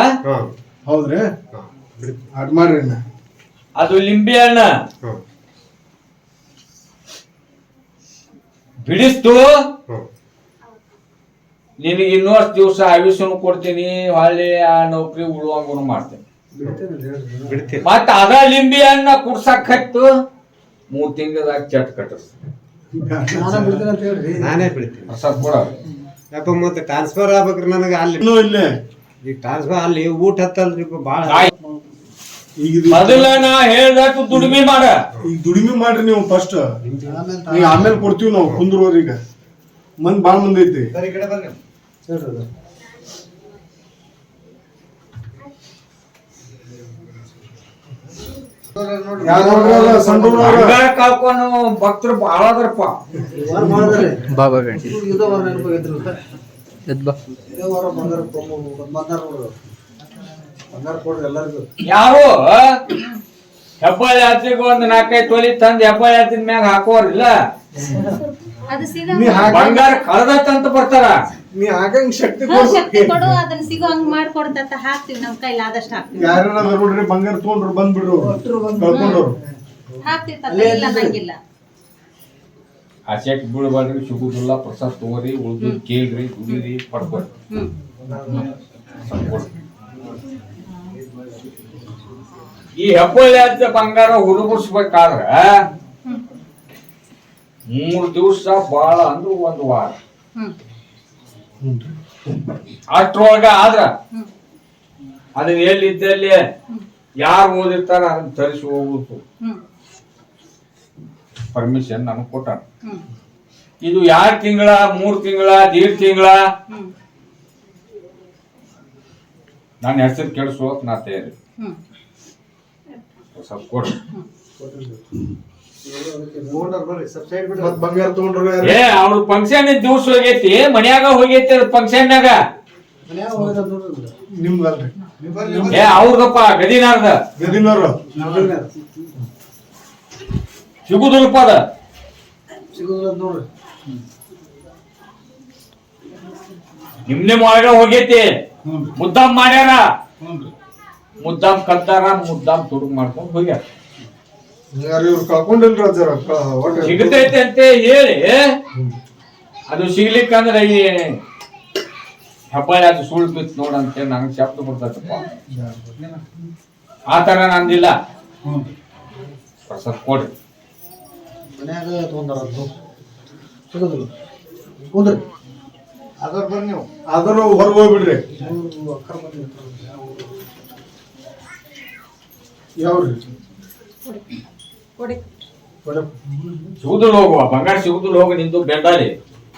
ಹೌದ್ರಿ ಅದ್ ಮಾಡ್ರಿ. ಅದು ಲಿಂಬೆ ಹಣ್ಣ ಬಿಡಿಸ್ತು ನಿನಗೆ ಇನ್ನೊಷ್ಟು ದಿವಸ ಆಯುಷ್ಯನು ಕೊಡ್ತೀನಿ, ಹೊಳ್ಳಿ ಆ ನೌಕರಿ ಉಳುವಂಗೂ ಮಾಡ್ತೇನೆ. ಮತ್ತ ಅದ ಲಿಂಬಿ ಹಣ್ಣ ಕುಡ್ಸಕ್ ಹತ್ತು 3 ತಿಂಗಳದಾಗ ಚಟ್ ಕಟ್ಟಿಸ್ತೀನಿ. ನಾನೇ ಬಿಡ್ತೀನಿ ಹೊಸ ಕೊಡ ಯಾಕ ಮತ್ತೆ ಟ್ರಾನ್ಸ್ಫರ್ ಆಗ್ಬೇಕ್ರಿ ನನಗೆ ಅಲ್ಲಿ ಇನ್ನೂ ಇಲ್ಲೇ ಈಗ ಟ್ರಾನ್ಸ್ಫರ್ ಅಲ್ಲಿ ಊಟ ಹತ್ತಲ್ರಿ ಬಾಳ ಈಗ ಇದು- ಮೊದಲ ನಾ ಹೇಳ್ದಟ್ಟು ದುಡಿಮೆ ಮಾಡ. ಈಗ ದುಡಿಮೆ ಮಾಡ್ರಿ ನೀವು ಫಸ್ಟ್, ಈಗ ಆಮೇಲೆ ಕೊಡ್ತೀವಿ ನಾವು ಕುಂದ್ರೋರ್. ಈಗ ಬಾಳ ಮಂದಿ ಐತಿ. ಬಂಗಾರ ಕಳ್ಕೊಂಡು ಭಕ್ತರು ಬಾಳ ಅದ್ರಪ್ಪ. ಯಾರು ಹೆಬ್ಬಾಳ ಯಾತ್ರೆಗೆ ಒಂದ್ 4-5 ತೊಲಿ ತಂದ್ ಹೆಬ್ಬಾಳ ಯಾತ್ರೆ ಮ್ಯಾಗ ಹಾಕೋರಿಲ್ಲ, ಬಂಗಾರ ಕಳ್ದತ್ತಂತ ಬರ್ತಾರ. ನೀ ಆಗಂಗ್ ಶಕ್ತಿ ಶಕ್ತಿ ಕೊಡು, ಅದನ್ನ ಸಿಗೋ ಹಂಗ್ ಮಾಡ್ಕೊಡ್ತ ಹಾಕ್ತಿವಿ, ನಮ್ ಕೈಲಿ ಆದಷ್ಟು ಹಾಕ್ತಿವಿ. ಯಾರು ನೋಡ್ರಿ ಬಂಗಾರ ತಗೊಂಡ್ರು ಬಂದ್ಬಿಡ್ರು ಕಳ್ಕೊಂಡವ್ರು. ಹಾಕ್ತಿವಿ ಇಲ್ಲ ನಂಗಿಲ್ಲ. ಆಚೆಕ್ ಬೀಳ್ಬಾರ್ರಿ, ಸಿಗುದಿಲ್ಲ. ಪ್ರಸಾದ್ ತಗೋರಿ, ಉಳ್ದು ಕೇಳ್ರಿ, ದುಡಿರಿ, ಪಡ್ಕೊರಿ. ಈ ಹೆಬ್ಬಳ್ಳಿ ಯಾತ್ರೆ ಬಂಗಾರ ಹುಡುಗಿಸ್ಬೇಕಾದ್ರ 3 ದಿವಸ ಬಾಳ ಅಂದ್ರು 1 ವಾರ. ಅಷ್ಟ್ರೊಳಗ ಆದ್ರ ಅದನ್ನ ಎಲ್ಲಿದ್ದಲ್ಲಿ ಯಾರು ಓದಿರ್ತಾರ ಅದನ್ನ ತರಿಸಿ ಹೋಗ್ಬೇಕು ಪರ್ಮಿಷನ್ ನನಗೆ ಕೊಟ್ಟಾನ. ಇದು 2 ತಿಂಗಳ 3 ತಿಂಗಳ 1.5 ತಿಂಗಳ ನನ್ನ ಹೆಸರು ಕೆಡಿಸೋಕ್ ನಾ ತಯಾರಿ. ಸ್ವಲ್ಪ ಕೊಡ್ರಿ. ಬಂಗಾರ ತಗೊಂಡ್ರು ಏ ಅವ್ರ ಫಂಕ್ಷನ್ ದಿವ್ಸ ಹೋಗೈತಿ, ಮನ್ಯಾಗ ಹೋಗೈತಿ ಫಂಕ್ಷನ್ನಾಗ. ನಿಮ್ದಲ್ರಿ ಏ ಅವ್ರದಪ್ಪ ಗದಿನಾರ್ದ ಗದಿನವ್ರು ಸಿಗುದಿಲ್ಲಪ್ಪ ಅದ. ನಿಮ್ ಒಳಗ ಹೋಗೈತಿ, ಮುದ್ದಾಮ್ ಮಾಡ್ಯಾರ, ಮುದ್ದಾಮ್ ಕಲ್ತಾರ, ಮುದ್ದಾಮ್ ತುಡುಗ್ ಮಾಡ್ಕೊಂಡ್ ಹೋಗ್ಯಾರ. ಇವ್ರು ಕಳ್ಕೊಂಡಿಲ್ರ ಸಿಗತೈತೆ ಅಂತ ಹೇಳಿ ಅದು ಸಿಗ್ಲಿಕ್ಕಂದ್ರೆ ಈ ಹೆಬ್ಬಾಳ ಅದು ಸುಳ್ಳು ಬಿತ್ತು ನೋಡಂತೆ ನಂಗೆ ಶಬ್ದ ಬರ್ತೈತಪ್ಪ. ಆ ತರ ನಂದಿಲ್ಲ. ಸ್ವಲ್ಪ ಕೊಡ್ರಿ. ಆದ್ರೂ ಹೊರಗೆ ಹೋಗ್ಬಿಡ್ರಿ. ಯಾವ್ರಿ ಸಿಗುದಿಲ್ಲ ಹೋಗುವ ಬಂಗಾರ ಸಿಗುದಿಲ್ಲ ಹೋಗ. ನಿಂದು ಬೆಂಡಾಲಿ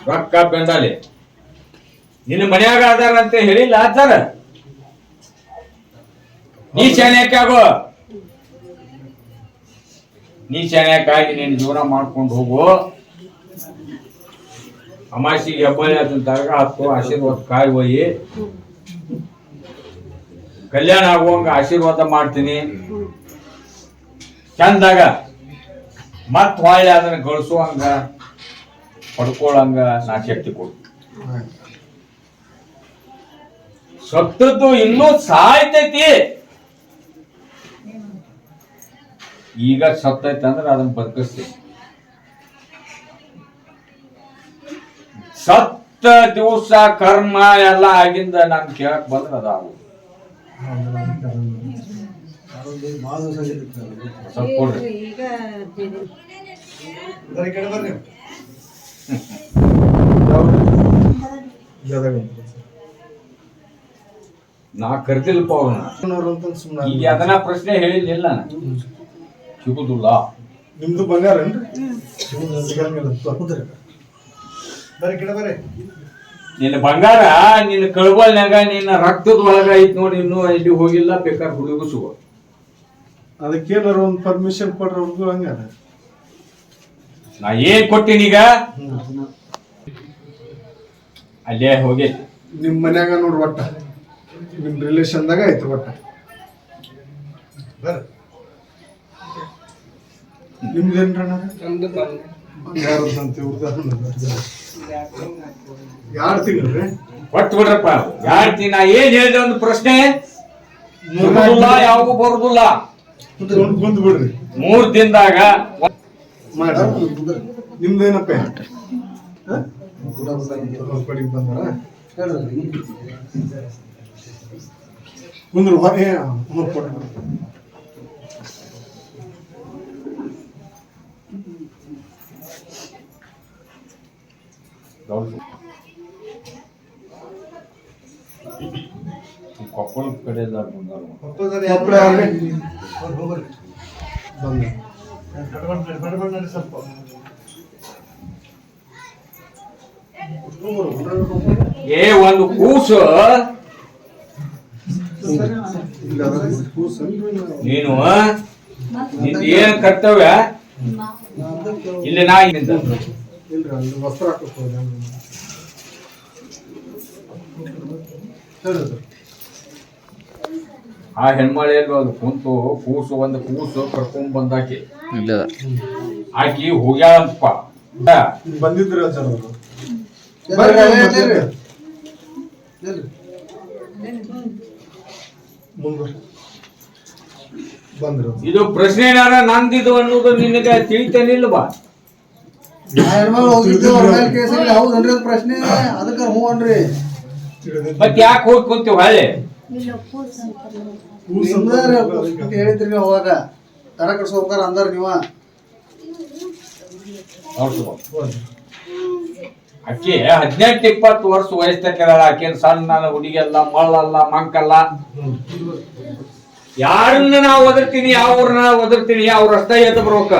ರೊಕ್ಕ ಬೆಂಡಾಲಿ. ನಿನ್ನ ಮನ್ಯಾಗ ಆಧಾರ ಅಂತ ಹೇಳಿಲ್ಲ ಆಚಾರ. ನೀ ಶಾನ್ಯಾಕಾಗೋ, ನೀ ಶಾನ್ಯಾಕಾಗಿ ನೀನು ಜೀವನ ಮಾಡ್ಕೊಂಡು ಹೋಗು. ಅಮಾಸಿಗೆ ಹೆಬ್ಬಾಳಿ ಅದನ್ನ ತರಗ ಹತ್ತು, ಆಶೀರ್ವಾದ ಕಾಯಿ ಒಯ್ಯಿ, ಕಲ್ಯಾಣ ಆಗುವಂಗ ಆಶೀರ್ವಾದ ಮಾಡ್ತೀನಿ ಚಂದಾಗ. ಮತ್ ಹೊಳ್ಳಿ ಅದನ್ನ ಗಳಿಸುವಂಗ ಪಡ್ಕೊಳ್ಳಂಗ ನಾ ಶಕ್ತಿ ಕೊಡು. ಸತ್ತದ್ದು ಇನ್ನೂ ಸಾಯ್ತೈತಿ. ಈಗ ಸತ್ತೈತಿ ಅಂದ್ರೆ ಅದನ್ನ ಬದುಕಿಸ್ತೀವಿ. ಸತ್ತ ದಿವಸ ಕರ್ಮ ಎಲ್ಲ ಆಗಿಂದ ನಾನು ಕೇಳಕ್ ಬಂದ್ರೆ ಅದಾಗು. ನಾ ಕರ್ದಿಲ್ಪ ಅವ್ರನ್ನ. ಈಗ ಅದನ್ನ ಪ್ರಶ್ನೆ ಹೇಳಿಲ್ಲ. ಸಿಗುದಿಲ್ಲ. ನಿಮ್ದು ಬಂಗಾರ ನಿನ್ನ ಬಂಗಾರ ನಿನ್ನ ಕಳಬಲ್ನಾಗ ನಿನ್ನ ರಕ್ತದ ಒಳಗ ಐತ್ ನೋಡಿ. ಇನ್ನೂ ಇಲ್ಲಿ ಹೋಗಿಲ್ಲ, ಬೇಕಾದ್ರೆ ಹುಡುಗಿಸುವ. ಅದಕ್ಕೇನಾರ ಒಂದು ಪರ್ಮಿಷನ್ ಕೊಡ್ರ ಹುಡುಗರು ಹಂಗಾರ. ನಾ ಏನ್ ಕೊಟ್ಟಿನೀಗ ಅಲ್ಲೇ ಹೋಗೈತಿ. ನಿಮ್ ಮನ್ಯಾಗ ನೋಡ್ರಿ ಒಟ್ಟ ನಿಮ್ ರಿಲೇಷನ್ದಾಗ ಐತಿ ಒಟ್ಟ. ನಿಮ್ದೇನ್ರ ಯಾರದಂತ 2 ತಿಂಗ್ರಿ ಒಟ್ಟು ಬಿಡ್ರಪ್ಪ. 2 ತಿಂಗಳ. ನಾ ಏನ್ ಹೇಳಿದೆ ಒಂದು ಪ್ರಶ್ನೆ ಯಾವಾಗೂ ಬರುದಿಲ್ಲ. ಕುಂತ್ ಬಿಡ್ರಿ. 3 ದಿನದಾಗ ಮಾಡ್ರಿ. ನಿಮ್ದೇನಪ್ಪ ಕಡೆಗೆ ಬಂದಾರ ಕುಂದ್ರು ಹೊರಗೆ ಕೊಪ್ಪಳ ಕಡೆಯಿಂದ ಬಂದಾರ ಕೊಪ್ಪಳ ಯಾರ್ರಿ? ಬಂದ ಏ ಒಂದು ಕೂಸು ನೀನು ನಿಂದ ಏನ್ ಕರ್ತವ್ಯ ಇಲ್ಲಿ ನಾ ಇಲ್ಲಿಂದ ಇಲ್ರಿ ಅಲ್ಲಿ ವಸ್ತ್ರ ಹಾಕಕ್ ಹೋದ ಹೇಳಿದ್ರು ಆ ಹೆಣ್ಮಳೆಯಲ್ಲಿ ಅದು ಕುಂತು ಒಂದು ಕೂಸು ಕರ್ಕೊಂಡ್ ಬಂದಾಕಿ ಆಕಿ ಹೋಗ್ಯಾಳಂತಪ್ಪ ಬಂದಿದ್ರು ಅಜ್ಜಾರ ಅವರು ಮುಂದೆ ಬಂದ್ರು ಇದು ಪ್ರಶ್ನೆ ಏನಾರ ನಂದಿದು ಅನ್ನೋದು ನಿನಗೆ ತಿಳಿತೇನಿಲ್ವಾ ಪ್ರಶ್ನೆ ಅದಕ್ಕ ಹ್ಞೂ ಅನ್ರಿ ಮತ್ ಯಾಕೆ ಹೋಗಿ ಕುಂತೀವಿ ಹಳ್ಳಿ ಹೇಳಿದ್ರಿ ಅವಾಗ ತರ ಕಟ್ಸ್ಕೋಬೇಕಾರ ಅಂದಾರ ನೀವ ಅಕ್ಕಿ 18-20 ವರ್ಷ ವಯಸ್ಸಕ್ಕೆಲ್ಲ ಆಕೇನ್ ಸಣ್ಣ ಹುಡುಗಿ ಅಲ್ಲ ಮಳ್ಳಲ್ಲ ಮಂಕಲ್ಲ ಯಾರನ್ನ ನಾವು ಒದರ್ತೀನಿ ಯಾವ್ರನ್ನ ಒದರ್ತೀನಿ ಅವ್ರ ಅಷ್ಟ ಎದ್ದು ಬರ್ಬೇಕ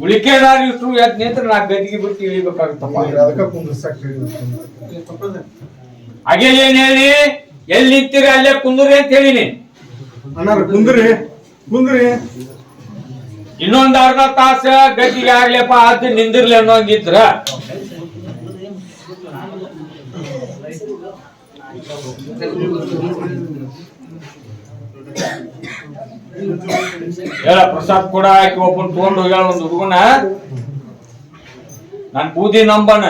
ಉಳಿಕೆದಾರ ಇಷ್ಟು ಎದ್ ನಿಂತ್ರ ನಾ ಗದಿಗೆ ಬಿಟ್ಟು ಇಳಿಬೇಕಾಗುತ್ತಪ್ಪ ಅದಕ್ಕ ಕುಂದ್ರಸಾಕ್ರಿ ಹಾಗೆ ಏನ್ ಹೇಳಿ ಎಲ್ಲಿ ನಿಂತೀರಿ ಅಲ್ಲೇ ಕುಂದ್ರಿ ಅಂತ ಹೇಳಿನಿ ಅಣ್ಣಾರ ಕುಂದ್ರಿ ಇನ್ನೊಂದ್ ಅರ್ಧ ತಾಸ ಗದ್ದಿಗೆ ಆಗ್ಲಪ್ಪ ಅದು ನಿಂದಿರ್ಲಿ ಅನ್ನೋಂಗಿದ್ರ ಹೇಳ ಪ್ರಸಾದ್ ಕೂಡ ಆಕಿ ಒಬ್ಬನ್ ತಗೊಂಡು ಹೋಗ್ಯಾಳ ಒಂದು ಹುಡುಗನ ನನ್ ಬೂದಿ ನಂಬನ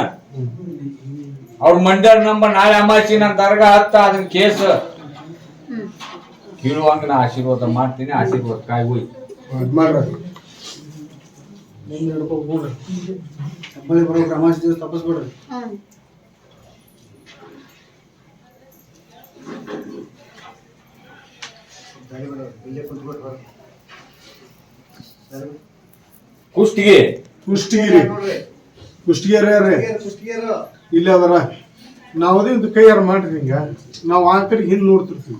ಅವ್ರ ಮಂಡ್ಯದ ನಂಬ ನಾಳೆ ಅಮಾಸಿ ನನ್ ದರ್ಗಾ ಹತ್ತ ಅದನ್ನ ಕೇಸ್ ಕೀಳುವಂಗ ನಾ ಆಶೀರ್ವಾದ ಮಾಡ್ತೀನಿ ಆಶೀರ್ವಾದ ಕಾಯಿ ಹೋಯ್ ಮಾಡ್ರಿ ಹಬ್ಬಳಿ ಬರೋ ಅಮಾಸಿ ದಿವಸ ತಪ್ಪಿಸ್ಬಿಡ್ರಿ ಕುಷ್ಟಿಗೆ ಕುಷ್ಟಿಗೆರೆ ಇಲ್ಲಿ ಅದರ ನಾವು ಅದೇ ಒಂದು ಕೈ ಯಾರು ಮಾಡ್ರಿ ಹಿಂಗ ನಾವು ಆ ಕಡೆ ಹಿಂದ್ ನೋಡ್ತಿರ್ತೀವಿ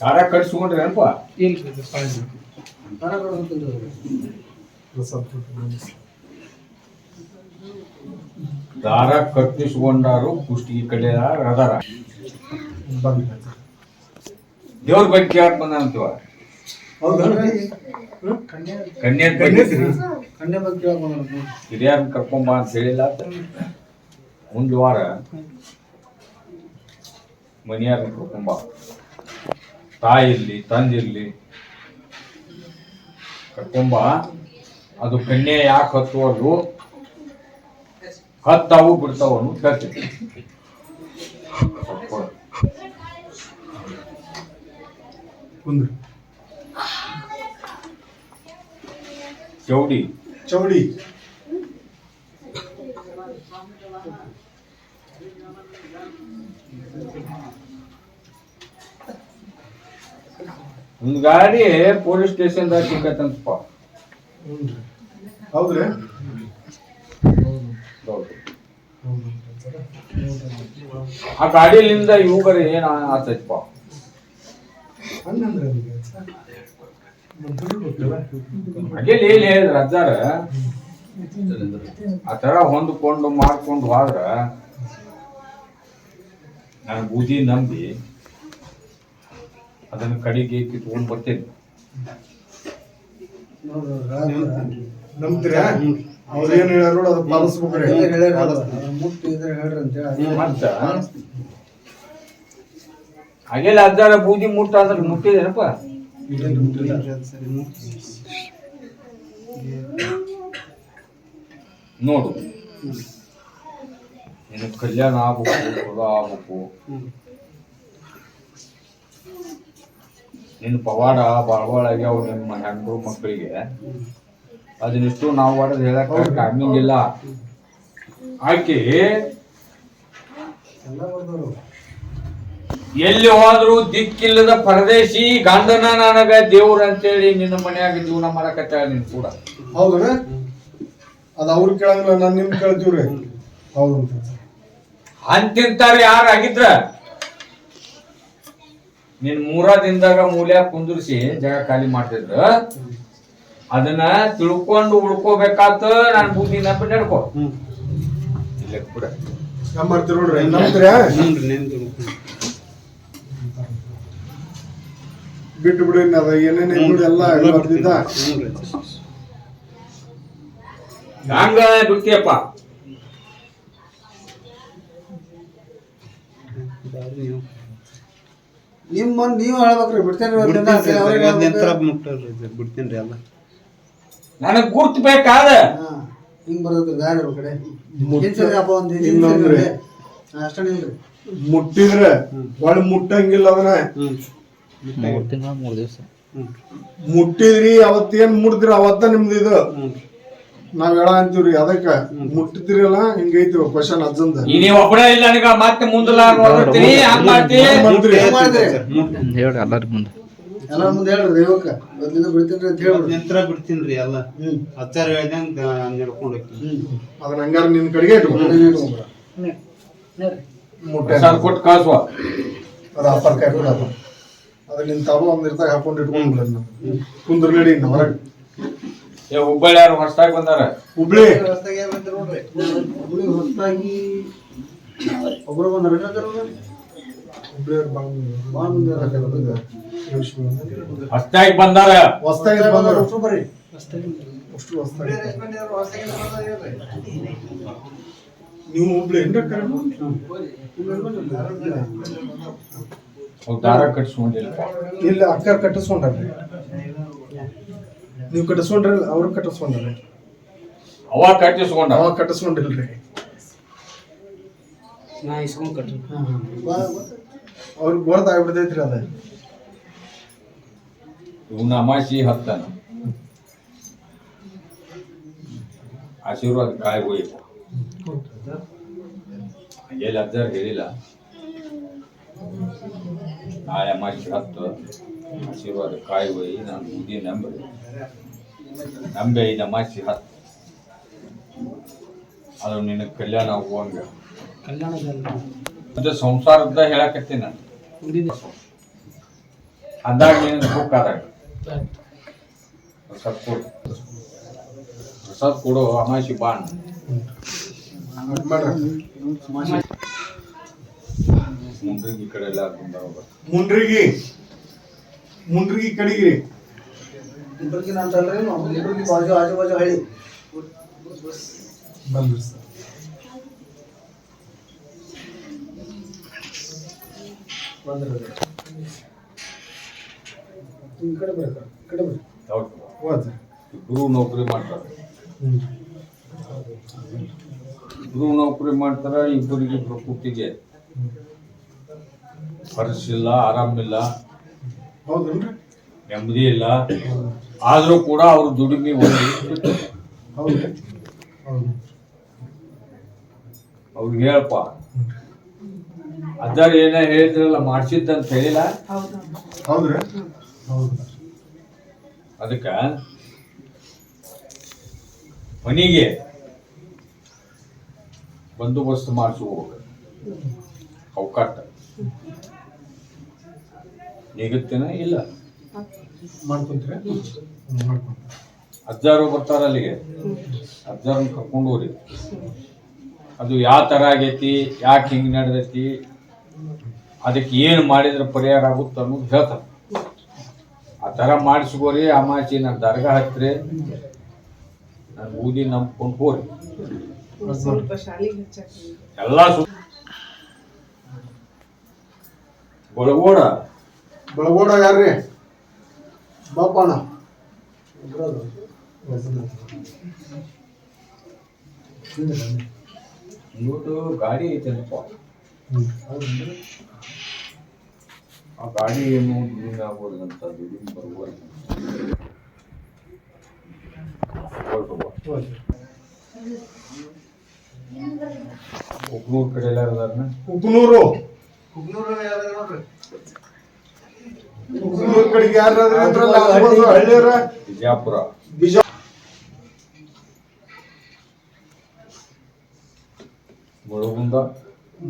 ದಾರ ಕಟ್ಸ್ಕೊಂಡ್ರಿ ಅನ್ಪ ದಾರ ಕಟ್ಟಿಸ್ಕೊಂಡಾರು ಕುಷ್ಟಿಗೆ ಕಡೆ ಅದಾರ ದೇವ್ರ ಬಗ್ಗೆ ಯಾರು ಬಂದಂತೀವ ಕನ್ಯಾದ ಬಗ್ಗೆ ಹಿರಿಯರ್ನ ಕರ್ಕೊಂಬ ಅಂತ ಹೇಳಿಲ್ಲ ಮುಂದ್ ವಾರ ಮನಿಯಾರನ್ನ ಕರ್ಕೊಂಬ ತಾಯಿ ಇರ್ಲಿ ತಂದಿರ್ಲಿ ಕರ್ಕೊಂಬ ಅದು ಕನ್ಯೆ ಯಾಕೆ ಹತ್ತುವದು ಹತ್ತಾವು ಬಿಡ್ತಾವ ಅನ್ನೋದು ಹೇಳ್ತೀನಿ ಚೌಡಿ ಒಂದು ಗಾಡಿ ಪೊಲೀಸ್ ಸ್ಟೇಷನ್ದಾಗ ಸಿಕ್ಕತ್ತಂತಪ್ಪ ಹೌದ್ರಿ ಆ ಗಾಡಿಲಿಂದ ಇವುಗರ ಏನ್ ಆತೈತಪ್ಪ ಹಾಗೆಲ್ಲಿ ಏನ್ ಹೇಳಿದ್ರ ಅಜ್ಜಾರ ಆ ತರ ಹೊಂದ್ಕೊಂಡು ಮಾಡ್ಕೊಂಡು ಹೋದ್ರ ನಾನು ಬೂದಿ ನಂಬಿ ಅದನ್ನ ಕಡೆಗೆ ಕಿತ್ಕೊಂಡ್ ಬರ್ತೇನೆ ನಂಬ್ತೀರಾ ಅವ್ರ ಏನ್ ಹೇಳ್ಯಾರ ನೋಡು ಅದು ಪಾಲಿಸ್ಬೇಕ್ರಿ ಮುಟ್ಟಿ ಇದ್ರೆ ಹೇಳ್ರಿ ಅಂತ ಹೇಳಿ ಮತ್ತ ಹಾಗೆಲ್ಲ ಅಜ್ಜಾರ ಬೂದಿ ಮುಟ್ಟ ಅಂದ್ರೆ ಮುಟ್ಟಿದೇನಪ್ಪ ನೋಡು ನಿನ್ನ ಕಲ್ಯಾಣ ಆಗ್ಬೇಕು ಚಲೋ ಆಗ್ಬೇಕು ನಿನ್ನ ಪವಾಡ ಬಾಳ್ಬಾಳಾಗಿ ಅವ್ರು ನಿಮ್ಮ ಹೆಣ್ಣು ಮಕ್ಕಳಿಗೆ ಅದನ್ನಿಷ್ಟು ನಾವು ಹೊಡೆದು ಹೇಳಕ್ಕೆ ಟೈಮಿಂಗ್ ಇಲ್ಲ. ಆಕೆ ಎಲ್ಲಿ ಹೋದ್ರು ದಿಕ್ಕಿಲ್ಲದ ಪರದೇಶಿ ಗಂಡನ ನನಗ ದೇವ್ರ ಅಂತೇಳಿ ನಿನ್ನ ಮನ್ಯಾಗ ಜೀವನ ಮಾಡಕತ್ತಾಳ ನೀನ್ ಕೂಡ. ಹೌದ್ರಿ ಅದ ಅವ್ರು ಕೇಳಂಗಿಲ್ಲ, ನಾನು ನಿಮ್ ಕೇಳ್ತೀವ್ರಿ. ಹೌದು ಅಂತಿಂತಾರ ಯಾರ ಆಗಿದ್ರ ನಿನ್ 3 ದಿನದಾಗ ಮೂಲ್ಯಾಗ ಕುಂದ್ರಿಸಿ ಜಾಗ ಖಾಲಿ ಮಾಡ್ತಿದ್ರ ಅದನ್ನ ತಿಳ್ಕೊಂಡು ಉಳ್ಕೋಬೇಕಾತ ನಾನು ಬುದ್ಧಿ ನೆನಪು ನಡ್ಕೋ ಇಲ್ಲ ಕೂಡ ನಮ್ಮ ಮಾಡ್ತೀವಿ ನೋಡ್ರಿ. ನಮ್ದ್ರ ಬಿಟ್ಟು ಬಿಡ್ರಿ, ಅದ ಏನೇನೇ ಎಲ್ಲ ಬರ್ತಿದ್ದ ಹಂಗ ಬಿಡ್ತೀಯಪ್ಪ. ನೀವು ಹೇಳ್ಬೇಕ್ರಿ ಬಿಡ್ತೇನೆ ಬಿಡ್ತೀನಿ ಎಲ್ಲ ನನಗ್ ಗುರ್ತು ಬೇಕಾದ ಹಿಂಗ್ ಬರ್ತೈತಿ ದಾರಿ ಅವ್ರ ಕಡೆ ಅಪ್ಪ ಒಂದು ಇನ್ನೊಂದ್ರಿ ಅಷ್ಟೇ ಇಲ್ರಿ. ಮುಟ್ಟಿದ್ರ ಒಳ ಮುಟ್ಟಂಗಿಲ್ಲ ಅದನ್ನ. 3 ತಿಂಗಳ 3 ದಿವಸ ಮುಟ್ಟಿದ್ರಿ ಅವತ್ತೇನ್ ಮುಟ್ಟಿದ್ರಿ ಅವತ್ತ ನಿಮ್ದು ಇದು ನಾವ್ ಹೇಳ ಅಂತೀವ್ರಿ. ಅದಕ್ಕ ಮುಟ್ಟಿದ್ರಲ್ಲ ಹಿಂಗೈತಿ ಕ್ವಶನ್ ಅಜ್ಜಂದ. ನೀವ್ ಒಬ್ಬನೇ ಇಲ್ಲ ನನಗ ಮತ್ತೆ ಮುಂದಲ ನೋಡ್ತೀನಿ ಹಂಗ ಮಾಡ್ತೀನಿ ಹೇಳ್ರಿ ಎಲ್ಲಾರ ಮುಂದೆ ಎಲ್ಲಾರ ಮುಂದೆ ಹೇಳ್ರಿ ದೈವಕ್ಕ ಮೊದ್ಲಿಂದ ಬಿಡ್ತೀನಿ ಅಂತ ಹೇಳ್ಬಿಡ್ರಿ. ನಂತರ ಬಿಡ್ತೀನಿ ಎಲ್ಲ ಹಚ್ಚಾರ ಹೇಳ್ದಂಗ ನಡ್ಕೊಂಡು ಹೋಗ್ತೀನಿ. ಅದನ್ನ ಹಂಗಾರ ನಿನ್ ಕಡೆಗೆ ಪ್ರಸಾದ ಕೊಟ್ಟು ಕಳ್ಸುವ. ಅದ ಅಪ್ಪರ್ ಕಾಯಿ ಕೂಡ ಅದ ನಿನ್ ತಾವು ಒಂದ್ ಇರ್ತಾಗ ಹಾಕೊಂಡು ಇಟ್ಕೊಂಡ್ಬಿಡ ಕುಂದ್ರ ನಡಿ ಹೊರಗೆ. ಹುಬ್ಬಳ್ಳಿ ಯಾರು ಹೊಸದಾಗಿ ಬಂದಾರ? ಹುಬ್ಳಿ ಹೊಸ್ದಾಗಿ ಏನ್ ಬಂದ್ರಿ ನೋಡ್ರಿ. ಹುಬ್ಳಿ ಹೊಸ್ದಾಗಿ ಒಬ್ರು ಬಂದಾರ ಹೊಸದಾಗಿ ಬಂದಾರ. ಹೊಸ್ತಾಗಿ ಬಂದಾರ ಬರ್ರಿ ಅಷ್ಟು ಹೊಸ್ತಾಗಿ. ನೀವು ಹುಬ್ಳಿ ಏನ್ರ ದಾರ ಕಟ್ಸ್ಕೊಂಡಿಲ್ಲ. ಇಲ್ಲ ಅಕ್ಕ ಕಟ್ಟಿಸ್ಕೊಂಡ್ರಿ. ನೀವು ಕಟ್ಟಿಸ್ಕೊಂಡ್ರಿ ಅವ್ರು ಕಟ್ಟಿಸ್ಕೊಂಡ್ರಿ. ಅವ ಕಟ್ಟಿಸ್ಕೊಂಡ ಅವಾಗ ಕಟ್ಟಿಸ್ಕೊಂಡಿಲ್ರಿ. ನಾ ಇಸ್ಕೊಂಡ್ ಕಟ್ಟಿ ಅವ್ರಿಗೆ ಬೋರ್ದ ಆಗ್ಬಿಡ್ತೈತ್ರಿ ಅದ. ಇವನ ಅಮಾಸಿ ಹತ್ತಾನ ಆಶೀರ್ವಾದ ಕಾಯಿ ಹೋಯ್ತು. ಎಲ್ಲಿ ಅಜ್ಜಾರ್ ಹೇಳಿಲ್ಲ ನಾಳೆ ಅಮಾಸಿ ಹತ್ತು ಆಶೀರ್ವಾದ ಕಾಯಿ ಹೋಯಿ ನಾನು ಬುದ್ಧಿ ನಂಬೆ ಇದು ಅಮಾಸಿ ಹತ್ತು ಅದು ನಿನ್ನ ಕಲ್ಯಾಣ ಹೋಗಂಗ ಕಲ್ಯಾಣದಲ್ಲಿ ಮತ್ತೆ ಸಂಸಾರದ ಹೇಳಕತ್ತೀನಿ ನಾನು. ಅಂದಾಗ ನೀನು ಬುಕ್ ಆದಾಗ ಪ್ರಸಾದ್ ಕೊಡು, ಪ್ರಸಾದ್ ಕೊಡು ಅಮಾಸಿ ಬಾಣ್ ಮುಂಡ್ರಿಗೆ ಈ ಕಡೆ ಎಲ್ಲ ಮುಂಡ್ರಿಗಿ ಕಡಿಗಿರಿ ಇಬ್ಬರಿಗೆ ಅಂತಲ್ರಿ ಇಬ್ಬರಿಗೆ ಬಾಜು ಆಜು ಬಾಜು ಹಳ್ಳಿ ಬಂದ್ರಿ ಈ ಕಡೆ ಬರ್ರಿ ಇಬ್ರು ನೌಕರಿ ಮಾಡ್ತಾರೆ. ಇಬ್ರು ನೌಕರಿ ಮಾಡ್ತಾರ. ಇಬ್ಬರಿಗೆ ಪ್ರಕೃತಿಗೆ ಪರಿಸಿಲ್ಲ, ಆರಾಮಿಲ್ಲ, ಹೌದನ್ರಿ ನೆಮ್ಮದಿ ಇಲ್ಲ. ಆದ್ರೂ ಕೂಡ ಅವ್ರ ದುಡಿಮೆ ಒಂದು ಹೌದ್ರಿ ಹೌದು ಅವ್ರಿಗೆ ಹೇಳಪ್ಪ ಅದಾರ ಏನ ಹೇಳಿದ್ರಲ್ಲ ಮಾಡ್ಸಿದ್ದಂತ ಹೇಳಿಲ್ಲ. ಹೌದ್ರಿ ಹೌದು ಅದಕ್ಕ ಮನಿಗೆ ಬಂದೋಬಸ್ತ್ ಮಾಡಿಸ್ಕೋಬೇಕು. ಅವಕಾಶ ನಿಗುತ್ತೇನ ಇಲ್ಲ ಮಾಡ್ಕೊಂತೀರ ಅಜ್ಜಾರು ಬರ್ತಾರ ಅಲ್ಲಿಗೆ, ಅಜ್ಜಾರನ್ನ ಕರ್ಕೊಂಡು ಹೋಗ್ರಿ. ಅದು ಯಾವ ಥರ ಆಗೈತಿ, ಯಾಕೆ ಹಿಂಗೆ ನಡೆದೈತಿ, ಅದಕ್ಕೆ ಏನು ಮಾಡಿದ್ರೆ ಪರಿಹಾರ ಆಗುತ್ತೆ ಅನ್ನೋದು ಹೇಳ್ತಾರೆ. ಆ ಥರ ಮಾಡಿಸ್ಕೋರಿ. ಅಮಾಚಿ ನನ್ನ ದರ್ಗಾ ಹತ್ತಿರ ನನ್ನ ಬೂದಿ ನಂಬ್ಕೊಂಡು ಹೋರಿ. ಎಲ್ಲ ಬಳಗೋಡ ಯಾರ್ರಿ ಬಾಪಣ್ಣ ಇವತ್ತು ಗಾಡಿ ಐತಲ್ಪ ಆ ಗಾಡಿ ಏನು ಹಿಂಗಾಗ್ಬೋದಂತ ಬರುವವರೆಗೆ ಉಪ್ನೂರ್ ಕಡೆ ಎಲ್ಲಾರು ಅದಾರನ? ಉಪ್ನೂರು ಹುಗ್ನೂರು ಯಾರು ನೋಡ್ರಿ ಉಪ್ನೂರ್ ಕಡೆಗೆ ಯಾರಾದ್ರೂ ಇದ್ರಲ್ಲ, ಆಗ್ಬೋದು ಹಳ್ಳಿಯರ. ಬಿಜಾಪುರ ಬಿಜಾ ಮುಳುಗುಂದ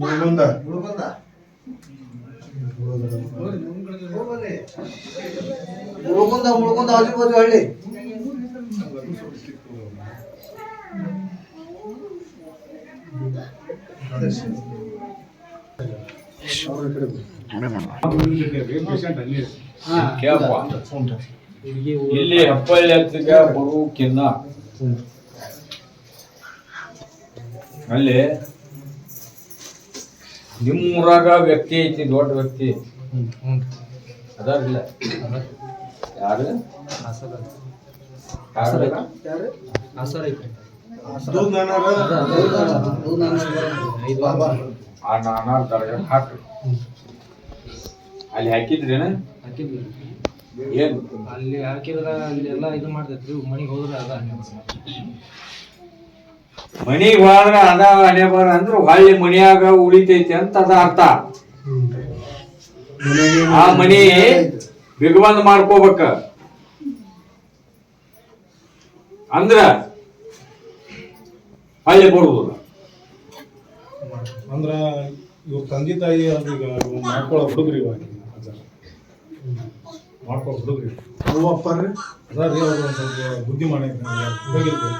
ಮುಳುಗುಂದ ಮುಳುಗುಂದ ಮುಳುಗುಂದ ಆಜು ಬಾಜು ಹಳ್ಳಿ ಕೇಳಪ್ಪ, ಇಲ್ಲಿ ಹೆಬ್ಬಳ್ಳಿ ಹತ್ತಿಗ ಬರುವುಕಿನ್ನ ಅಲ್ಲಿ ನಿಮ್ಮೂರಾಗ ವ್ಯಕ್ತಿ ಐತಿ, ದೊಡ್ಡ ವ್ಯಕ್ತಿ ಅದಾರಿಲ್ಲ? ಯಾರು ದೂದ್ ನಾನಾರ ಆ ನಾನಾರ್ ದರ್ಗಾ ಹಾಕ್ರಿ. ಅಲ್ಲಿ ಹಾಕಿದ್ರೇನ? ಏನ್ ಅಲ್ಲಿ ಹಾಕಿದ್ರ ಅಲ್ಲಿ ಎಲ್ಲ ಇದು ಮಾಡ್ತೈತ್ರಿ, ಮನೆಗೆ ಹೋದ್ರೆ ಅದ ಮನಿಗ್ ಹೋದ್ರ ಅದ ಹಣೆ ಬರ ಅಂದ್ರ ಹೊಳ್ಳಿ ಮನಿಯಾಗ ಉಳಿತೈತಿ ಅಂತ ಅದ ಅರ್ಥ. ಆ ಮನಿ ಬಿಗಬಂದ್ ಮಾಡ್ಕೋಬೇಕ ಅಂದ್ರ ಹೊಳ್ಳಿ ಬರುದಿಲ್ಲ. ಅಂದ್ರ ಇವ್ರ ತಂದೆ ತಾಯಿ ಅದೀಗ ಮಾಡ್ಕೊಳ್ಳೋ ಹುಡುಗ್ರಿ ಇವಾಗ ಮಾಡ್ಕೊಳ್ಳೋ ಹುಡುಗ್ರಿ ಅವ್ವ ಅಪ್ಪಾರ್ರಿ ಅದಾರಿ ಅವ್ರು ಒಂದ್ ಸ್ವಲ್ಪ ಬುದ್ಧಿ ಮಾಡಿ ಹೋಗಿರ್ಬೇಕು.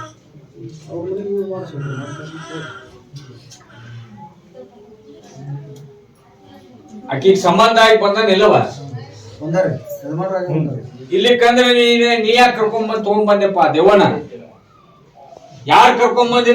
ಆಕಿಗ್ ಸಂಬಂಧ ಆಗಿ ಬಂದನಿಲ್ಲವ ಬಂದಾರಿ ಯಜಮಾನ್ರಾಗಿ ಬಂದಾರಿ ಇಲ್ಲಿಕಂದ್ರೆ ನೀ ಯಾಕೆ ಕರ್ಕೊಂಬಂದ್ ತಗೊಂಡ್ ಬಂದೆಪ್ಪ ದೇವನ? ಯಾರು ಕರ್ಕೊಂಡ್ ಬಂದಿ